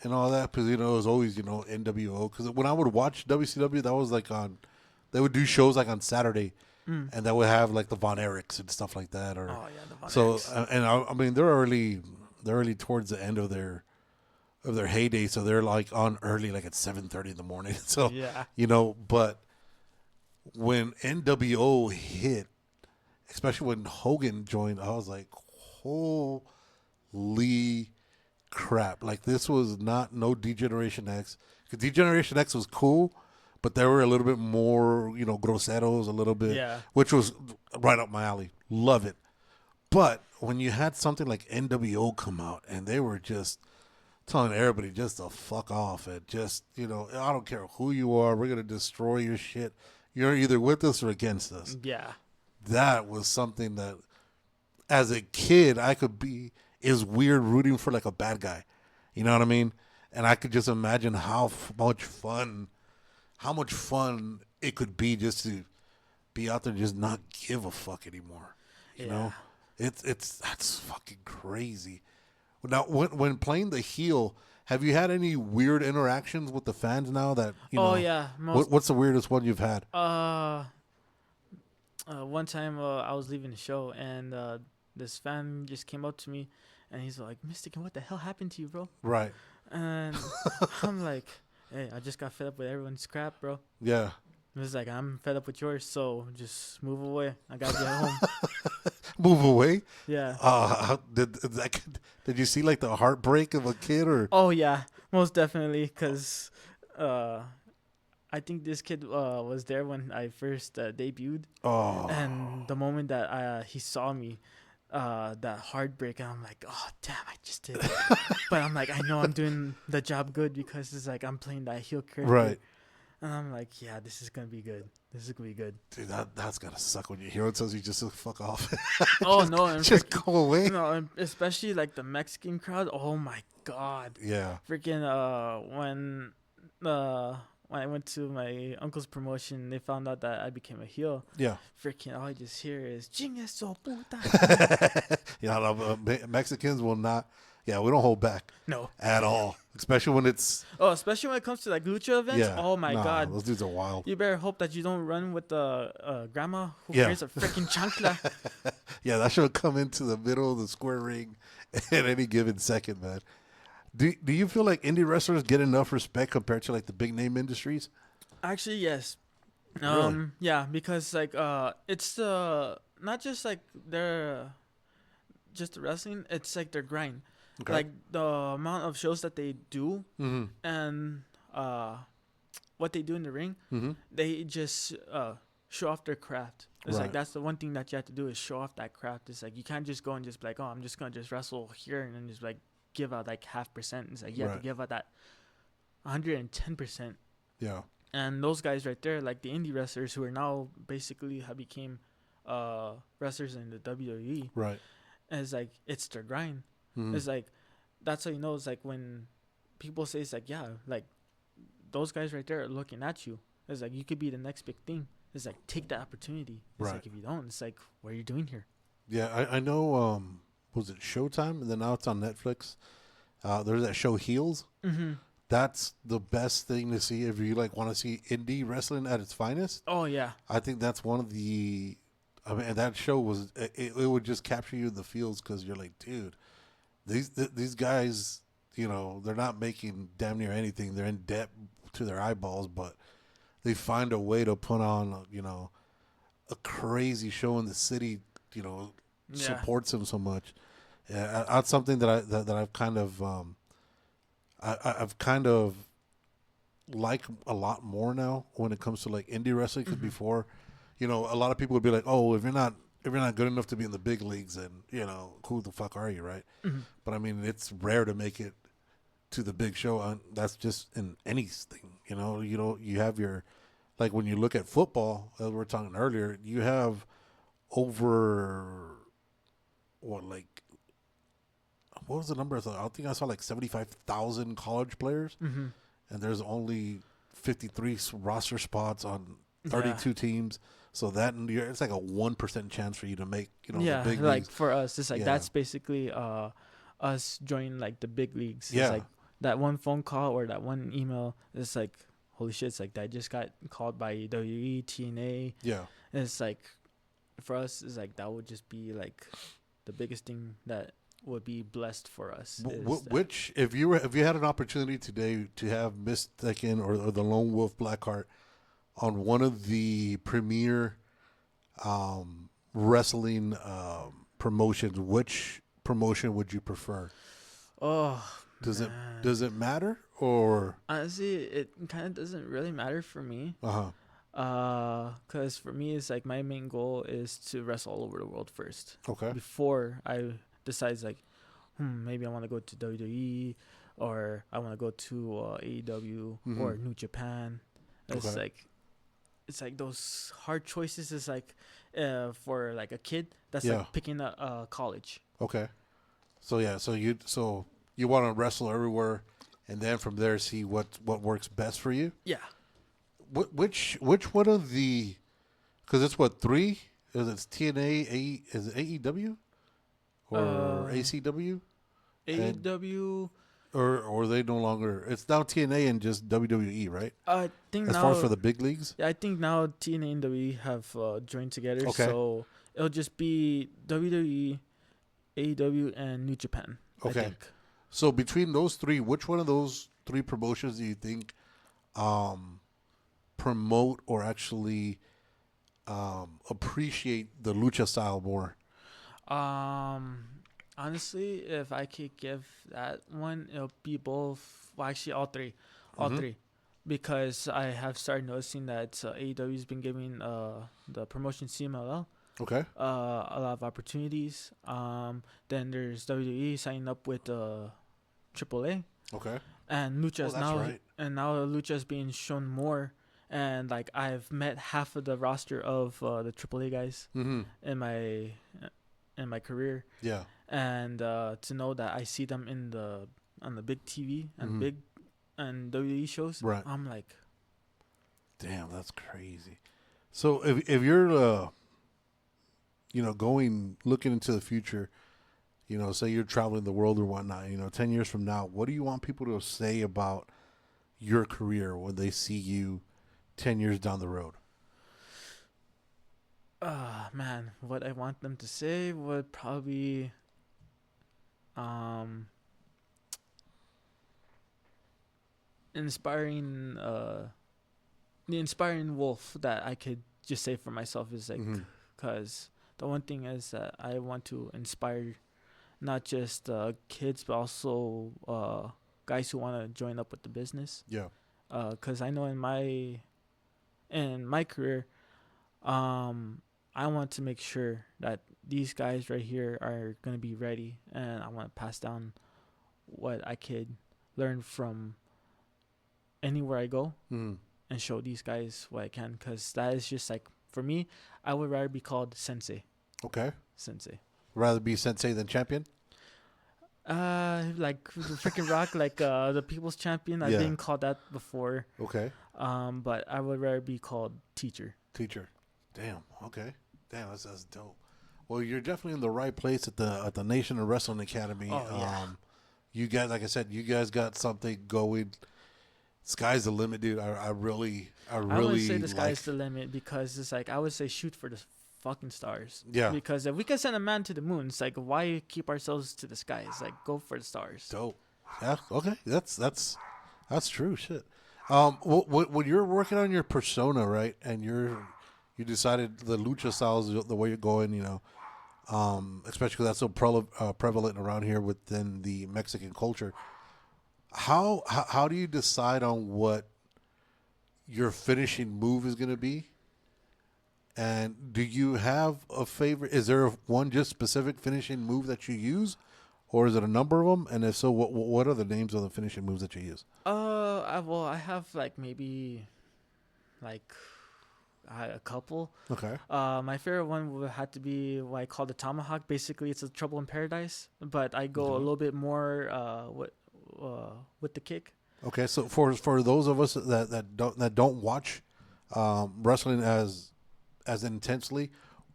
and all that because, it was always, NWO. Because when I would watch WCW, that was like they would do shows like on Saturday. And that would have like the Von Erichs and stuff like that. Or, Oh, yeah, the Von so, Erichs. and I mean, they're early towards the end of their heyday. So they're like on early, like at 7:30 in the morning. So, Yeah. but when NWO hit, especially when Hogan joined, I was like, holy crap. Like this was no D-Generation X. Because D-Generation X was cool, but they were a little bit more, groseros a little bit, Yeah. which was right up my alley. Love it. But when you had something like NWO come out and they were just telling everybody just to fuck off and just, I don't care who you are, we're going to destroy your shit. You're either with us or against us. Yeah. That was something that, as a kid, is weird rooting for like a bad guy. You know what I mean? And I could just imagine how much fun it could be just to be out there and just not give a fuck anymore. You know? That's fucking crazy. Now, when playing the heel, have you had any weird interactions with the fans now that, Yeah. What's the weirdest one you've had? One time I was leaving the show and this fan just came up to me and he's like, Mystic, what the hell happened to you, bro? Right. And I'm like, hey, I just got fed up with everyone's crap, bro. Yeah. It was like, I'm fed up with yours, so just move away. I gotta get home. Move away? Yeah. Did you see like the heartbreak of a kid or? Oh, yeah, most definitely. Because I think this kid was there when I first debuted. Oh. And the moment that he saw me, that heartbreak, and I'm like, oh, damn, I just did it. But I'm like, I know I'm doing the job good because it's like I'm playing that heel character. Right. And I'm like, yeah, this is going to be good. This is going to be good. Dude, that's gotta suck when your hero tells you just to fuck off. Oh, no. And just go away. No, and especially like the Mexican crowd. Oh, my God. Yeah. Freaking when I went to my uncle's promotion, they found out that I became a heel. Yeah. Freaking all I just hear is "Chingue su puta." Mexicans will not. Yeah, we don't hold back. No. At all. Especially when it's. Oh, especially when it comes to like lucha events. Yeah. Oh my God. Those dudes are wild. You better hope that you don't run with the grandma who Yeah. carries a freaking chancla. Yeah, that should come into the middle of the square ring at any given second, man. Do you feel like indie wrestlers get enough respect compared to like the big name industries? Actually, yes. Really? Yeah, because like it's not just like their just the wrestling. It's like their grind. Okay. Like the amount of shows that they do Mm-hmm. and what they do in the ring. Mm-hmm. They just show off their craft. It's Right. like that's the one thing that you have to do is show off that craft. It's like you can't just go and just be like, oh, I'm just gonna just wrestle here and then just like give out like 0.5%. It's like you have Right. to give out that 110%. Yeah. And those guys right there, like the indie wrestlers who are now basically have became wrestlers in the WWE, Right. and it's like it's their grind. Mhm. It's like that's how you know. It's like when people say it's like, yeah, like those guys right there are looking at you. It's like you could be the next big thing. It's like take the opportunity. It's Right. like if you don't, it's like what are you doing here? Yeah, I know. Was it Showtime? And then now it's on Netflix. There's that show Heels. Mm-hmm. That's the best thing to see if you like want to see indie wrestling at its finest. Oh yeah. I think that's one of the. I mean, that show was it would just capture you in the feels because you're like, dude, these guys, you know, they're not making damn near anything. They're in debt to their eyeballs, but they find a way to put on, you know, a crazy show in the city. You know, Yeah. supports them so much. Yeah, that's something that I've kind of I've kind of like a lot more now when it comes to like indie wrestling. Because before, you know, a lot of people would be like, "Oh, if you're not good enough to be in the big leagues, then you know who the fuck are you, right?" Mm-hmm. But I mean, it's rare to make it to the big show. And that's just in anything, you know. You have your like when you look at football, as we were talking earlier, you have over what was the number? I think I saw like 75,000 college players, Mm-hmm. and there's only 53 roster spots on 32 teams. So that it's like a 1% chance for you to make, you know, Yeah, the big like leagues. for us, it's like Yeah. that's basically us joining like the big leagues. Yeah. It's like that one phone call or that one email. It's like holy shit! It's like that just got called by WWE, TNA. Yeah. And it's like for us, it's like that would just be like the biggest thing that would be blessed for us. is that- Which, if you had an opportunity today to have Miss Tekken or the Lone Wolf Blackheart on one of the premier wrestling promotions, which promotion would you prefer? Oh, Does man. it matter or Honestly, it kind of doesn't really matter for me. Cause for me, it's like my main goal is to wrestle all over the world first okay, before I decide like, maybe I want to go to WWE or I want to go to AEW or New Japan. It's Okay. like, it's like those hard choices. Is like, for like a kid that's Yeah. like picking a college. okay. So yeah, so you want to wrestle everywhere, and then from there see what works best for you. Yeah. Which one of the? Because it's what three? Is it TNA? Is it AEW or ACW? AEW. Or they no longer? It's now TNA and just WWE, right? I think As now. far as for the big leagues. Yeah, I think now TNA and WWE have joined together, Okay. so it'll just be WWE, AEW, and New Japan. Okay. I think. So between those three, which one of those three promotions do you think promote or actually appreciate the lucha style more? Honestly, if I could give that one, it'll be both. Well, actually, all three, all Mhm. three, because I have started noticing that AEW's been giving the promotion CMLL Okay. a lot of opportunities. Then there's WWE signing up with AAA. Okay. And Lucha's that's now, right. and now Lucha's being shown more, and like I've met half of the roster of the AAA guys Mm-hmm. in my career, Yeah. and to know that I see them on the big TV and Mhm. big and WWE shows, Right. I'm like, Damn, that's crazy. So if you're looking into the future, you know, say you're traveling the world or whatnot, you know, 10 years from now, what do you want people to say about your career when they see you 10 years down the road? man, what I want them to say would probably inspiring the inspiring wolf that I could just say for myself is like, Mhm. because the one thing is that I want to inspire not just kids but also guys who want to join up with the business, Yeah. because I know in my career I want to make sure that these guys right here are gonna be ready, and I want to pass down what I could learn from anywhere I go Mm. and show these guys what I can, because that is just like, for me, I would rather be called sensei. Okay. Sensei. Rather be sensei than champion? Like the freaking Rock, like the People's Champion. I've Yeah. been called that before. Okay. But I would rather be called teacher. Teacher. Damn. Okay. Damn, that's dope. Well, you're definitely in the right place at the Nation of Wrestling Academy. Oh, yeah. You guys, like I said, you guys got something going. Sky's the limit, dude. I really I wouldn't say the sky's the limit, because it's like, I would say shoot for the fucking stars. Yeah. Because if we can send a man to the moon, it's like, why keep ourselves to the sky? It's like, go for the stars. dope. Yeah. Okay. That's true. Shit. When you're working on your persona, right, and you decided the lucha style is the way you're going, especially because that's so prevalent around here within the Mexican culture. How do you decide on what your finishing move is going to be? And do you have a favorite? Is there one just specific finishing move that you use, or is it a number of them? And if so, what are the names of the finishing moves that you use? I have like maybe like a couple. Okay. My favorite one would have to be what I call the tomahawk. Basically, it's a Trouble in Paradise, but I go a little bit more with the kick. Okay. So for those of us that don't watch wrestling as intensely,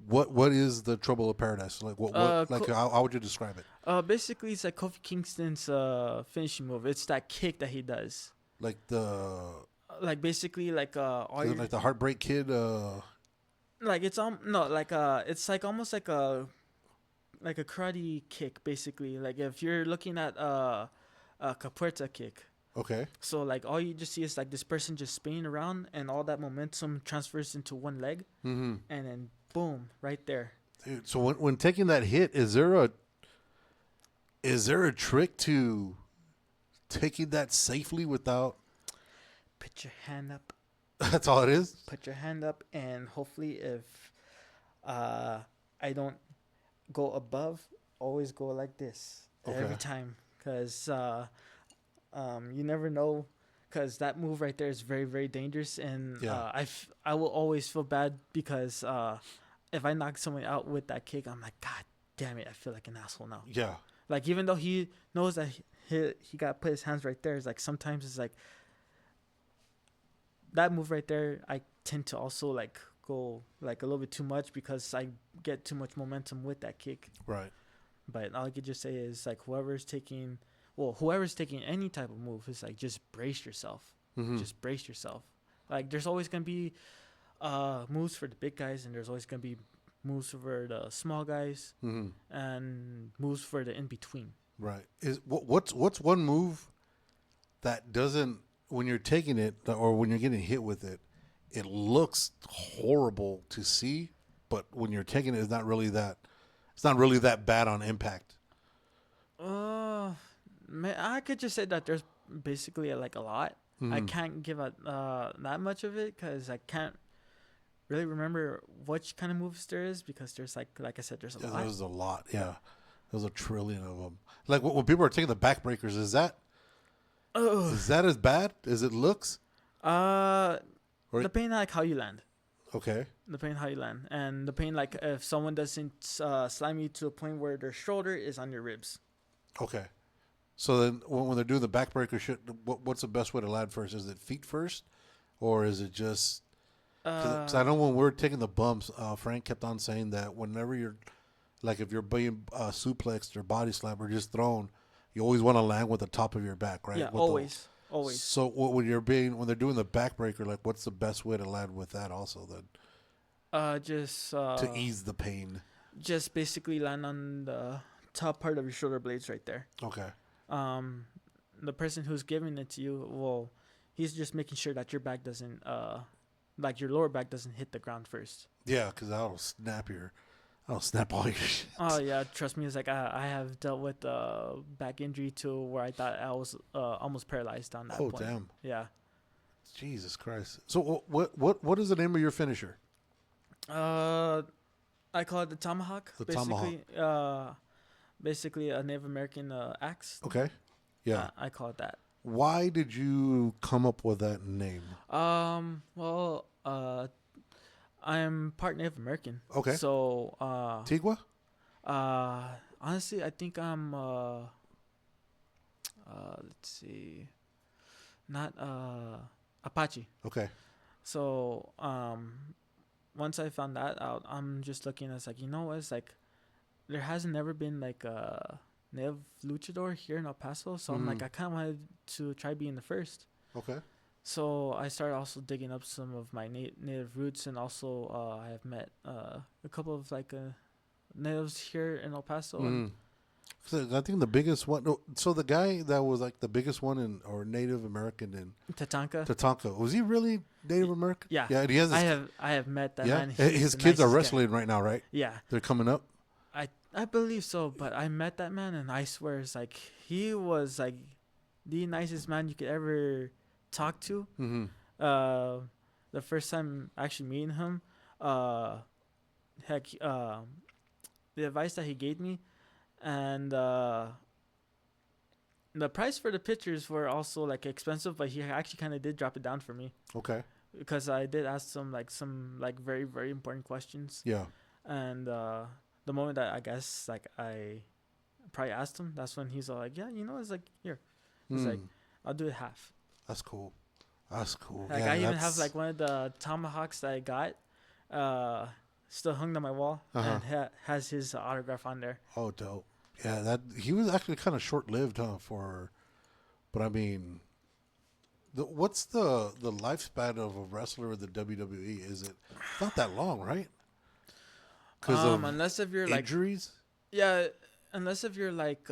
what is the Trouble of Paradise like? How would you describe it? Basically, it's like Kofi Kingston's finishing move. It's that kick that he does. Like Basically all is it like the Heartbreak Kid. Like it's no like it's like almost like a karate kick, basically. Like if you're looking at a capuerta kick. Okay. So like all you just see is like this person just spinning around, and all that momentum transfers into one leg, Mm-hmm. and then boom, right there. Dude, so when taking that hit, is there a trick to taking that safely without? Put your hand up. That's all it is. Put your hand up, and hopefully, if I don't go above, always go like this every time, because you never know, because that move right there is very, very dangerous, and I will always feel bad, because if I knock someone out with that kick, I'm like, God damn it, I feel like an asshole now. Yeah. Like, even though he knows that he got to put his hands right there, it's like sometimes it's like that move right there, I tend to also like go like a little bit too much, because I get too much momentum with that kick. Right. But all I could just say is like whoever's taking any type of move, is like, just brace yourself. Mm-hmm. Just brace yourself. Like, there's always gonna be moves for the big guys, and there's always gonna be moves for the small guys, Mm-hmm. and moves for the in between. Right. What's one move that doesn't, when you're taking it or when you're getting hit with it, it looks horrible to see, but when you're taking it, it's not really that bad on impact. Man, I could just say that there's basically like a lot. Mm-hmm. I can't give a that much of it, because I can't really remember which kind of moves there is, because there's like I said, there's a lot. There's a lot. Yeah. There's a trillion of them. Like when people are taking the backbreakers, is that as bad as it looks? Depending on like how you land. Okay. Depending on how you land, and depending like if someone doesn't slam you to a point where their shoulder is on your ribs. Okay. So then when they're doing the backbreaker shit, what's the best way to land first? Is it feet first, or is it just? Because I know when we're taking the bumps, Frank kept on saying that whenever you're, like if you're being suplexed or body slammed or just thrown, you always want to land with the top of your back, right? Yeah, with always. So when they're doing the backbreaker, like what's the best way to land with that also then? To ease the pain. Just basically land on the top part of your shoulder blades right there. Okay. The person who's giving it to you, well, he's just making sure that your back doesn't, like your lower back doesn't hit the ground first. Yeah, because that'll snap all your shit. Oh yeah, trust me. It's like I have dealt with back injury to where I thought I was almost paralyzed on that point. Oh damn. Yeah. Jesus Christ. So what is the name of your finisher? I call it the tomahawk. The basically, basically a Native American axe. Okay. Yeah. I call it that. Why did you come up with that name? Well, I'm part Native American. Okay. So, Tigua? honestly, I think I'm, let's see, not, Apache. Okay. So, once I found that out, I'm just looking at, like, you know what, it's like, there hasn't never been, like, a native luchador here in El Paso. So I'm like, I kind of wanted to try being the first. Okay. So I started also digging up some of my native roots, and also I have met a couple of like natives here in El Paso. And So I think the biggest one. No, so the guy that was like the biggest one in or Native American in Tatanka, was he really Native American? Yeah. Yeah. And he has. I have met that yeah. man. His kids are wrestling right now, right? Yeah. They're coming up. I believe so, but I met that man, and I swear it's like he was like the nicest man you could ever talk to. Mm-hmm. The first time actually meeting him, heck, the advice that he gave me, and the price for the pictures were also like expensive, but he actually kind of did drop it down for me. Okay. Because I did ask some very, very important questions. Yeah. And the moment that I guess like I probably asked him, that's when he's all like, yeah, you know, it's like, here, it's like, I'll do it half. That's cool. That's cool. Like, yeah, I even have like one of the tomahawks that I got, still hung on my wall, and has his autograph on there. Oh, dope. Yeah, that he was actually kind of short-lived, huh? But I mean, what's the lifespan of a wrestler in the WWE? Is it not that long, right? Because unless if you're injuries. Yeah, unless if you're like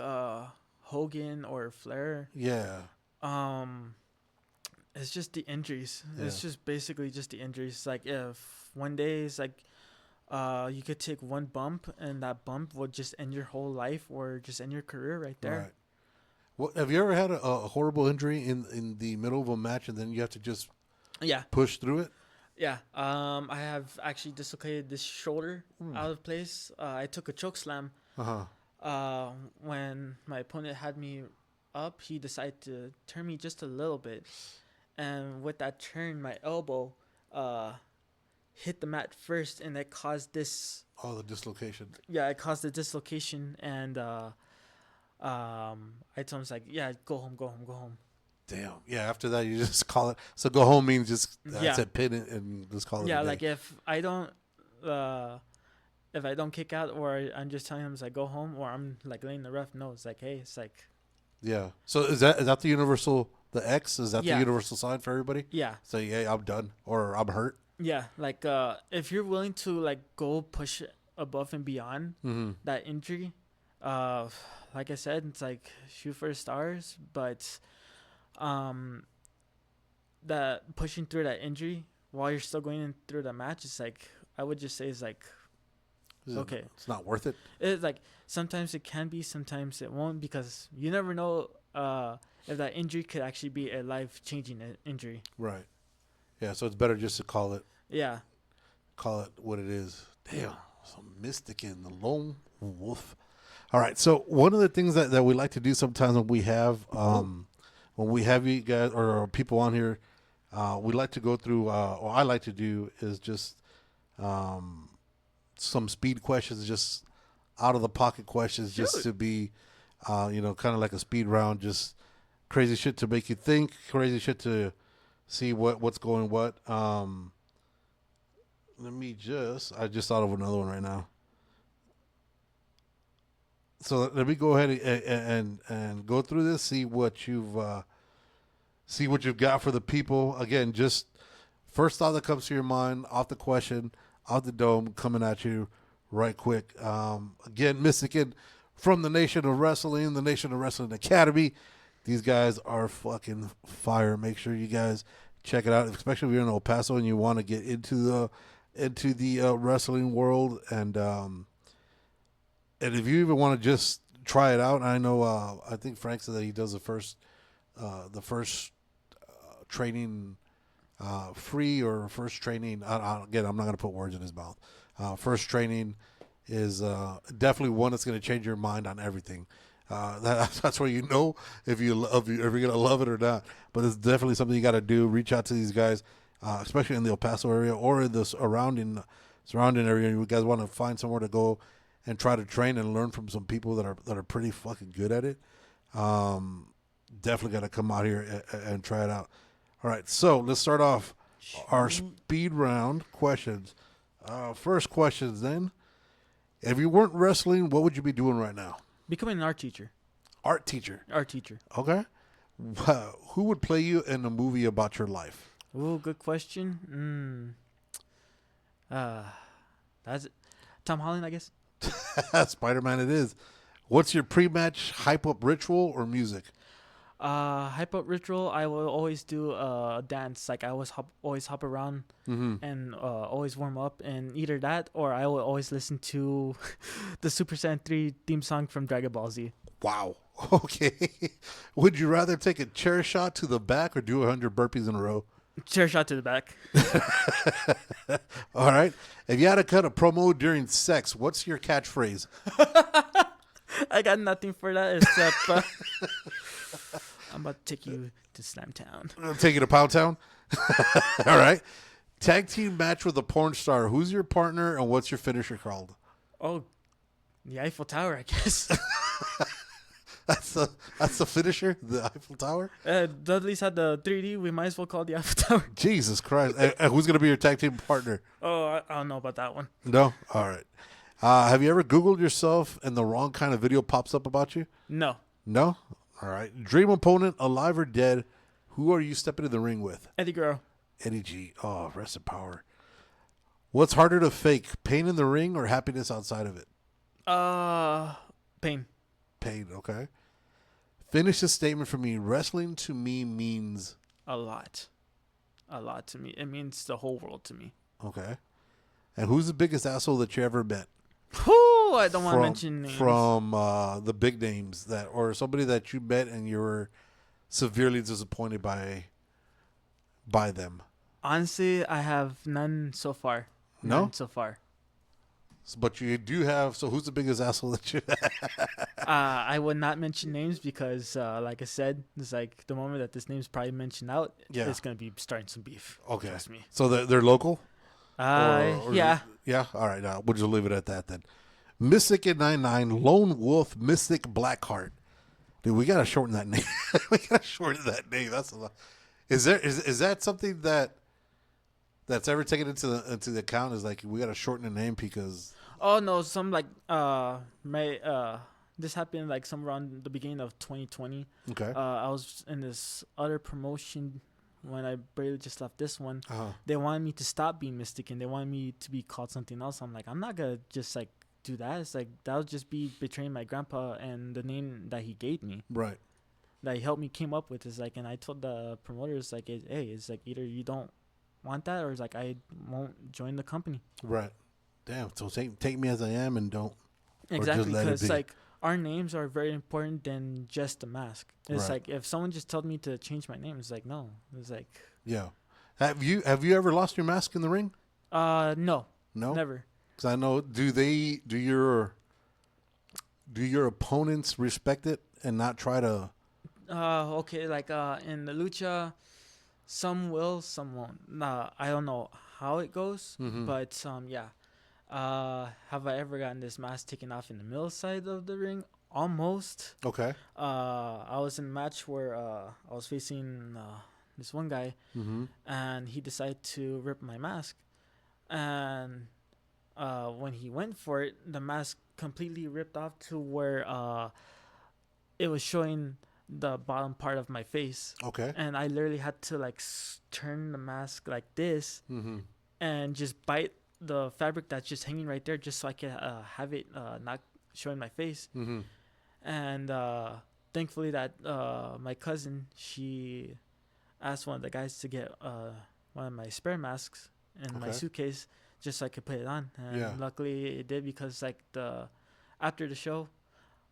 Hogan or Flair. Yeah. It's just the injuries. Yeah. It's just basically just the injuries. Like if one day it's like you could take one bump, and that bump would just end your whole life or just end your career right there. Right. Well, have you ever had a horrible injury in the middle of a match and then you have to just push through it? Yeah. I have actually dislocated this shoulder out of place. I took a choke slam. When my opponent had me up, he decided to turn me just a little bit, and with that turn, my elbow hit the mat first, and it caused this. Oh, the dislocation. Yeah, it caused the dislocation, and I told him, it's like, yeah, go home. Damn. Yeah. After that, you just call it. So go home means just said pin it and just call it. Yeah, a day. like if I don't kick out, or I'm just telling him it's like go home, or I'm like letting the ref know, it's like, hey, it's like. Yeah. So is that the universal? The X, is that the universal sign for everybody? Yeah. So yeah, I'm done or I'm hurt. Yeah, like if you're willing to like go push above and beyond that injury, like I said, it's like shoot for the stars. But that pushing through that injury while you're still going through the match, it's like I would just say it's like okay, it's not worth it. It's like sometimes it can be, sometimes it won't, because you never know if that injury could actually be a life-changing injury. Right. Yeah, so it's better just to call it. Yeah. Call it what it is. Damn, some mystic in the lone wolf. All right, so one of the things that we like to do sometimes when we have you guys or people on here, we like to go through, or I like to do is just some speed questions, just out of the pocket questions, just to be, kind of like a speed round, just crazy shit to make you think, crazy shit to see what's going what. I just thought of another one right now. So let me go ahead and go through this, see what you've got for the people. Again, just first thought that comes to your mind, off the question, off the dome, coming at you right quick. Again, Michigan from the Nation of Wrestling, the Nation of Wrestling Academy. These guys are fucking fire. Make sure you guys check it out, especially if you're in El Paso and you want to get into the wrestling world. And if you even want to just try it out, I know I think Frank said that he does the first training free or first training. Again, I'm not going to put words in his mouth. First training is definitely one that's going to change your mind on everything. That's where you know if you're going to love it or not. But it's definitely something you got to do. Reach out to these guys, especially in the El Paso area or in the surrounding area. You guys want to find somewhere to go and try to train and learn from some people that are pretty fucking good at it. Definitely got to come out here and try it out. All right, so let's start off our speed round questions. First questions then. If you weren't wrestling, what would you be doing right now? Becoming an art teacher. Art teacher. Art teacher. Okay. Who would play you in a movie about your life? Ooh, good question. That's it. Tom Holland, I guess. Spider-Man it is. What's your pre-match hype-up ritual or music? Hype up ritual. I will always do a dance. Like I always hop around and always warm up, and either that or I will always listen to the Super Saiyan 3 theme song from Dragon Ball Z. Wow. Okay. Would you rather take a chair shot to the back or do 100 burpees in a row? Chair shot to the back. All right. If you had to cut a promo during sex, what's your catchphrase? I got nothing for that except I'm about to take you to Slam Town. Take you to Pound Town? All right. Tag team match with a porn star. Who's your partner and what's your finisher called? Oh, the Eiffel Tower, I guess. That's the finisher? The Eiffel Tower? Dudley's had the 3D. We might as well call it the Eiffel Tower. Jesus Christ. And who's going to be your tag team partner? Oh, I don't know about that one. No? All right. Have you ever Googled yourself and the wrong kind of video pops up about you? No. No? All right. Dream opponent, alive or dead, who are you stepping in the ring with? Eddie Guerrero. Eddie G. Oh, rest in power. What's harder to fake, pain in the ring or happiness outside of it? Pain. Pain, okay. Finish this statement for me. Wrestling to me means... A lot. A lot to me. It means the whole world to me. Okay. And who's the biggest asshole that you ever met? Whew, I don't want to mention names. From the big names or somebody that you met and you were severely disappointed by them. Honestly, I have none so far. No? None so far. But you do have. So who's the biggest asshole that you? I would not mention names because, like I said, it's like the moment that this name's probably mentioned out, it's gonna be starting some beef. Okay. Trust me. So they're local. Or yeah. Yeah. All right. We'll just leave it at that then. Mystic at 99, Lone Wolf, Mystic Blackheart. Dude, we gotta shorten that name. We gotta shorten that name. That's a lot. Is that something that's ever taken into the account? Is like we gotta shorten the name because. Oh no, some like this happened like somewhere around the beginning of 2020. Okay. I was in this other promotion when I barely just left this one. Uh-huh. They wanted me to stop being Mystic and they wanted me to be called something else. I'm like, I'm not gonna just like do that. It's like that would just be betraying my grandpa and the name that he gave me. Right. That he helped me came up with. Is like, and I told the promoters like, hey, it's like either you don't want that or it's like I won't join the company. Right. Damn. So take me as I am and don't. Exactly, because like our names are very important than just the mask. It's right. like if someone just told me to change my name, it's like no. It's like yeah. Have you ever lost your mask in the ring? No, Because never. I know do your opponents respect it and not try to? Okay, like in the lucha, some will, some won't. I don't know how it goes, but yeah. Have I ever gotten this mask taken off in the middle side of the ring? Almost. Okay. I was in a match where I was facing this one guy, and he decided to rip my mask. And when he went for it, the mask completely ripped off to where it was showing the bottom part of my face. Okay. And I literally had to like turn the mask like this and just bite the fabric that's just hanging right there just so I can have it not showing my face. And thankfully that my cousin, she asked one of the guys to get one of my spare masks in my suitcase just so I could put it on. And luckily it did because like after the show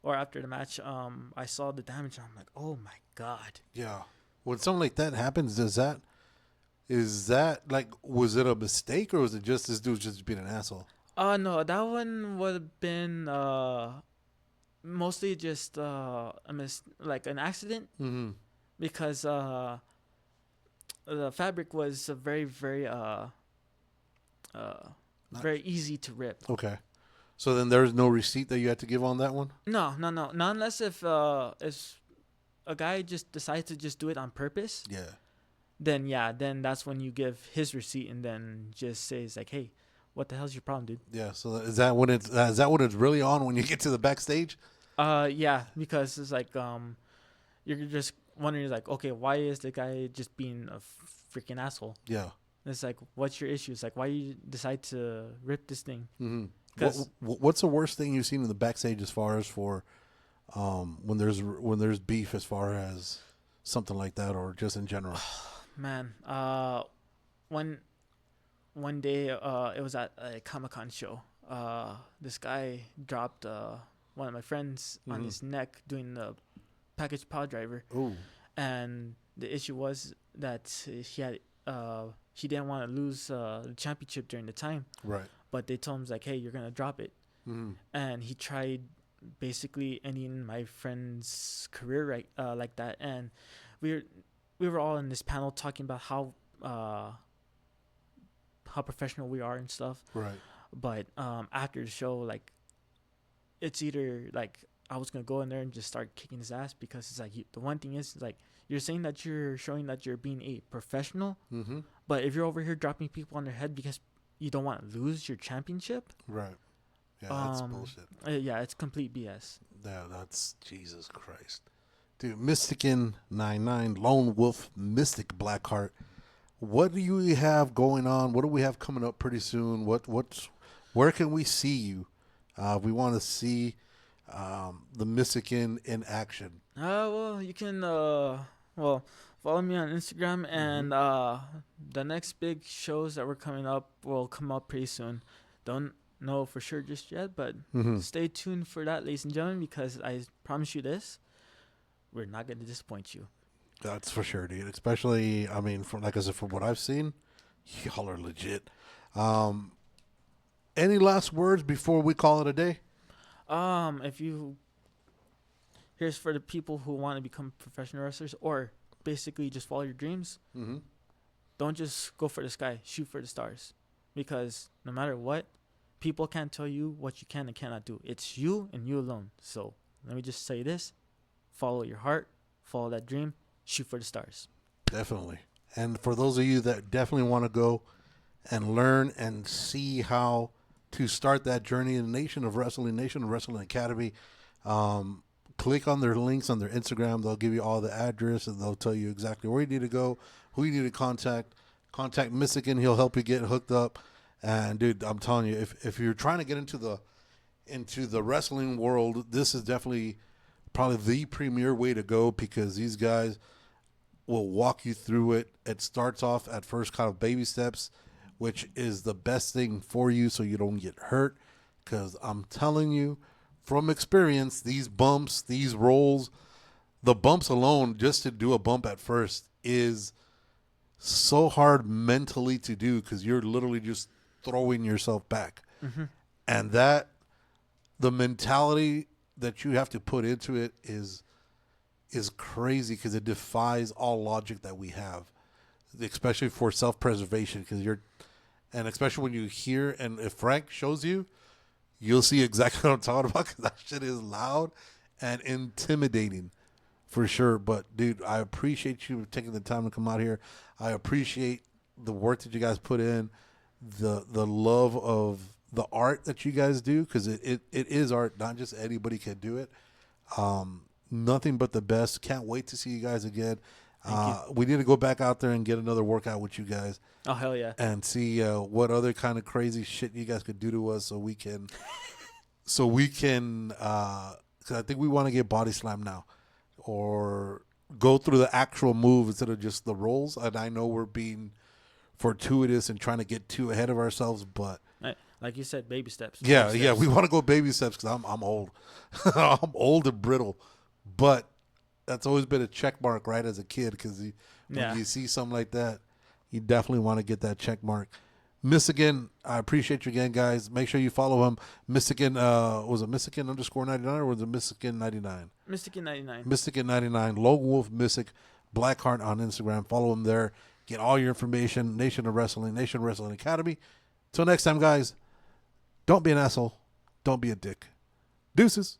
or after the match, I saw the damage and I'm like, oh my God. Yeah. When something like that happens, Is that like, was it a mistake or was it just this dude just being an asshole? No, that one would have been mostly just like an accident Mm-hmm. because the fabric was very easy to rip. Okay. So then there's no receipt that you had to give on that one? No, not unless if a guy just decides to just do it on purpose. Yeah. Then that's when you give his receipt and then just says like, hey, what the hell's your problem, dude? Yeah. So is that when it's really on when you get to the backstage? Yeah, because it's like you're just wondering like, okay, why is the guy just being a freaking asshole? Yeah. It's like, what's your issue? It's like, why you decide to rip this thing? Mm-hmm. 'Cause- What's the worst thing you've seen in the backstage as far as for when there's beef as far as something like that or just in general? Man, one day it was at a Comic-Con show. This guy dropped one of my friends on his neck doing the package pod driver. Ooh. And the issue was that he didn't want to lose the championship during the time, Right. but they told him like, hey, you're gonna drop it. Mm-hmm. And he tried basically ending my friend's career like that. And we were all in this panel talking about how professional we are and stuff. Right. But after the show, like, it's either like I was gonna go in there and just start kicking his ass, because it's like the one thing is like, you're saying that you're showing that you're being a professional, Mm-hmm. but if you're over here dropping people on their head because you don't want to lose your championship, Right. Yeah, that's bullshit. Yeah, it's complete BS. Yeah, that's Jesus Christ. Dude, Mystican 99, Lone Wolf, Mystic Blackheart. What do you have going on? What do we have coming up pretty soon? Where can we see you? We want to see the Mystican in action. Well, you can follow me on Instagram, and the next big shows that we're coming up will come up pretty soon. Don't know for sure just yet, but stay tuned for that, ladies and gentlemen, because I promise you this, we're not going to disappoint you. That's for sure, dude. Especially, I mean, from like I said, from what I've seen, y'all are legit. Any last words before we call it a day? Here's for the people who want to become professional wrestlers, or basically just follow your dreams. Mm-hmm. Don't just go for the sky, shoot for the stars, because no matter what, people can't tell you what you can and cannot do. It's you and you alone. So let me just say this: follow your heart, follow that dream, shoot for the stars. Definitely. And for those of you that definitely want to go and learn and see how to start that journey in the Nation of Wrestling Academy, click on their links on their Instagram. They'll give you all the address and they'll tell you exactly where you need to go, who you need to contact. Contact Mystican. He'll help you get hooked up. And dude, I'm telling you, if you're trying to get into the wrestling world, this is definitely probably the premier way to go, because these guys will walk you through it. It starts off at first kind of baby steps, which is the best thing for you so you don't get hurt. Because I'm telling you from experience, these bumps, these rolls, the bumps alone, just to do a bump at first is so hard mentally to do, because you're literally just throwing yourself back. Mm-hmm. And that, the mentality that you have to put into it is crazy, because it defies all logic that we have, especially for self-preservation. And especially when you hear, and if Frank shows you, you'll see exactly what I'm talking about, because that shit is loud and intimidating for sure. But dude, I appreciate you taking the time to come out here. I appreciate the work that you guys put in, the love of the art that you guys do, because it is art. Not just anybody can do it. Nothing but the best. Can't wait to see you guys again. We need to go back out there and get another workout with you guys. Oh, hell yeah. And see what other kind of crazy shit you guys could do to us, so we can because I think we want to get body slam now, or go through the actual move instead of just the rolls. And I know we're being fortuitous and trying to get too ahead of ourselves, but like you said, baby steps. Yeah, we want to go baby steps, because I'm old. I'm old and brittle. But that's always been a check mark, right, as a kid, because when you see something like that, you definitely want to get that check mark. Michigan, I appreciate you again, guys. Make sure you follow him. Michigan, was it Michigan _99 or was it Michigan 99? Michigan 99. Michigan 99, Logan Wolf, Mystic, Blackheart on Instagram. Follow him there. Get all your information. Nation of Wrestling, Nation Wrestling Academy. Till next time, guys, don't be an asshole. Don't be a dick. Deuces.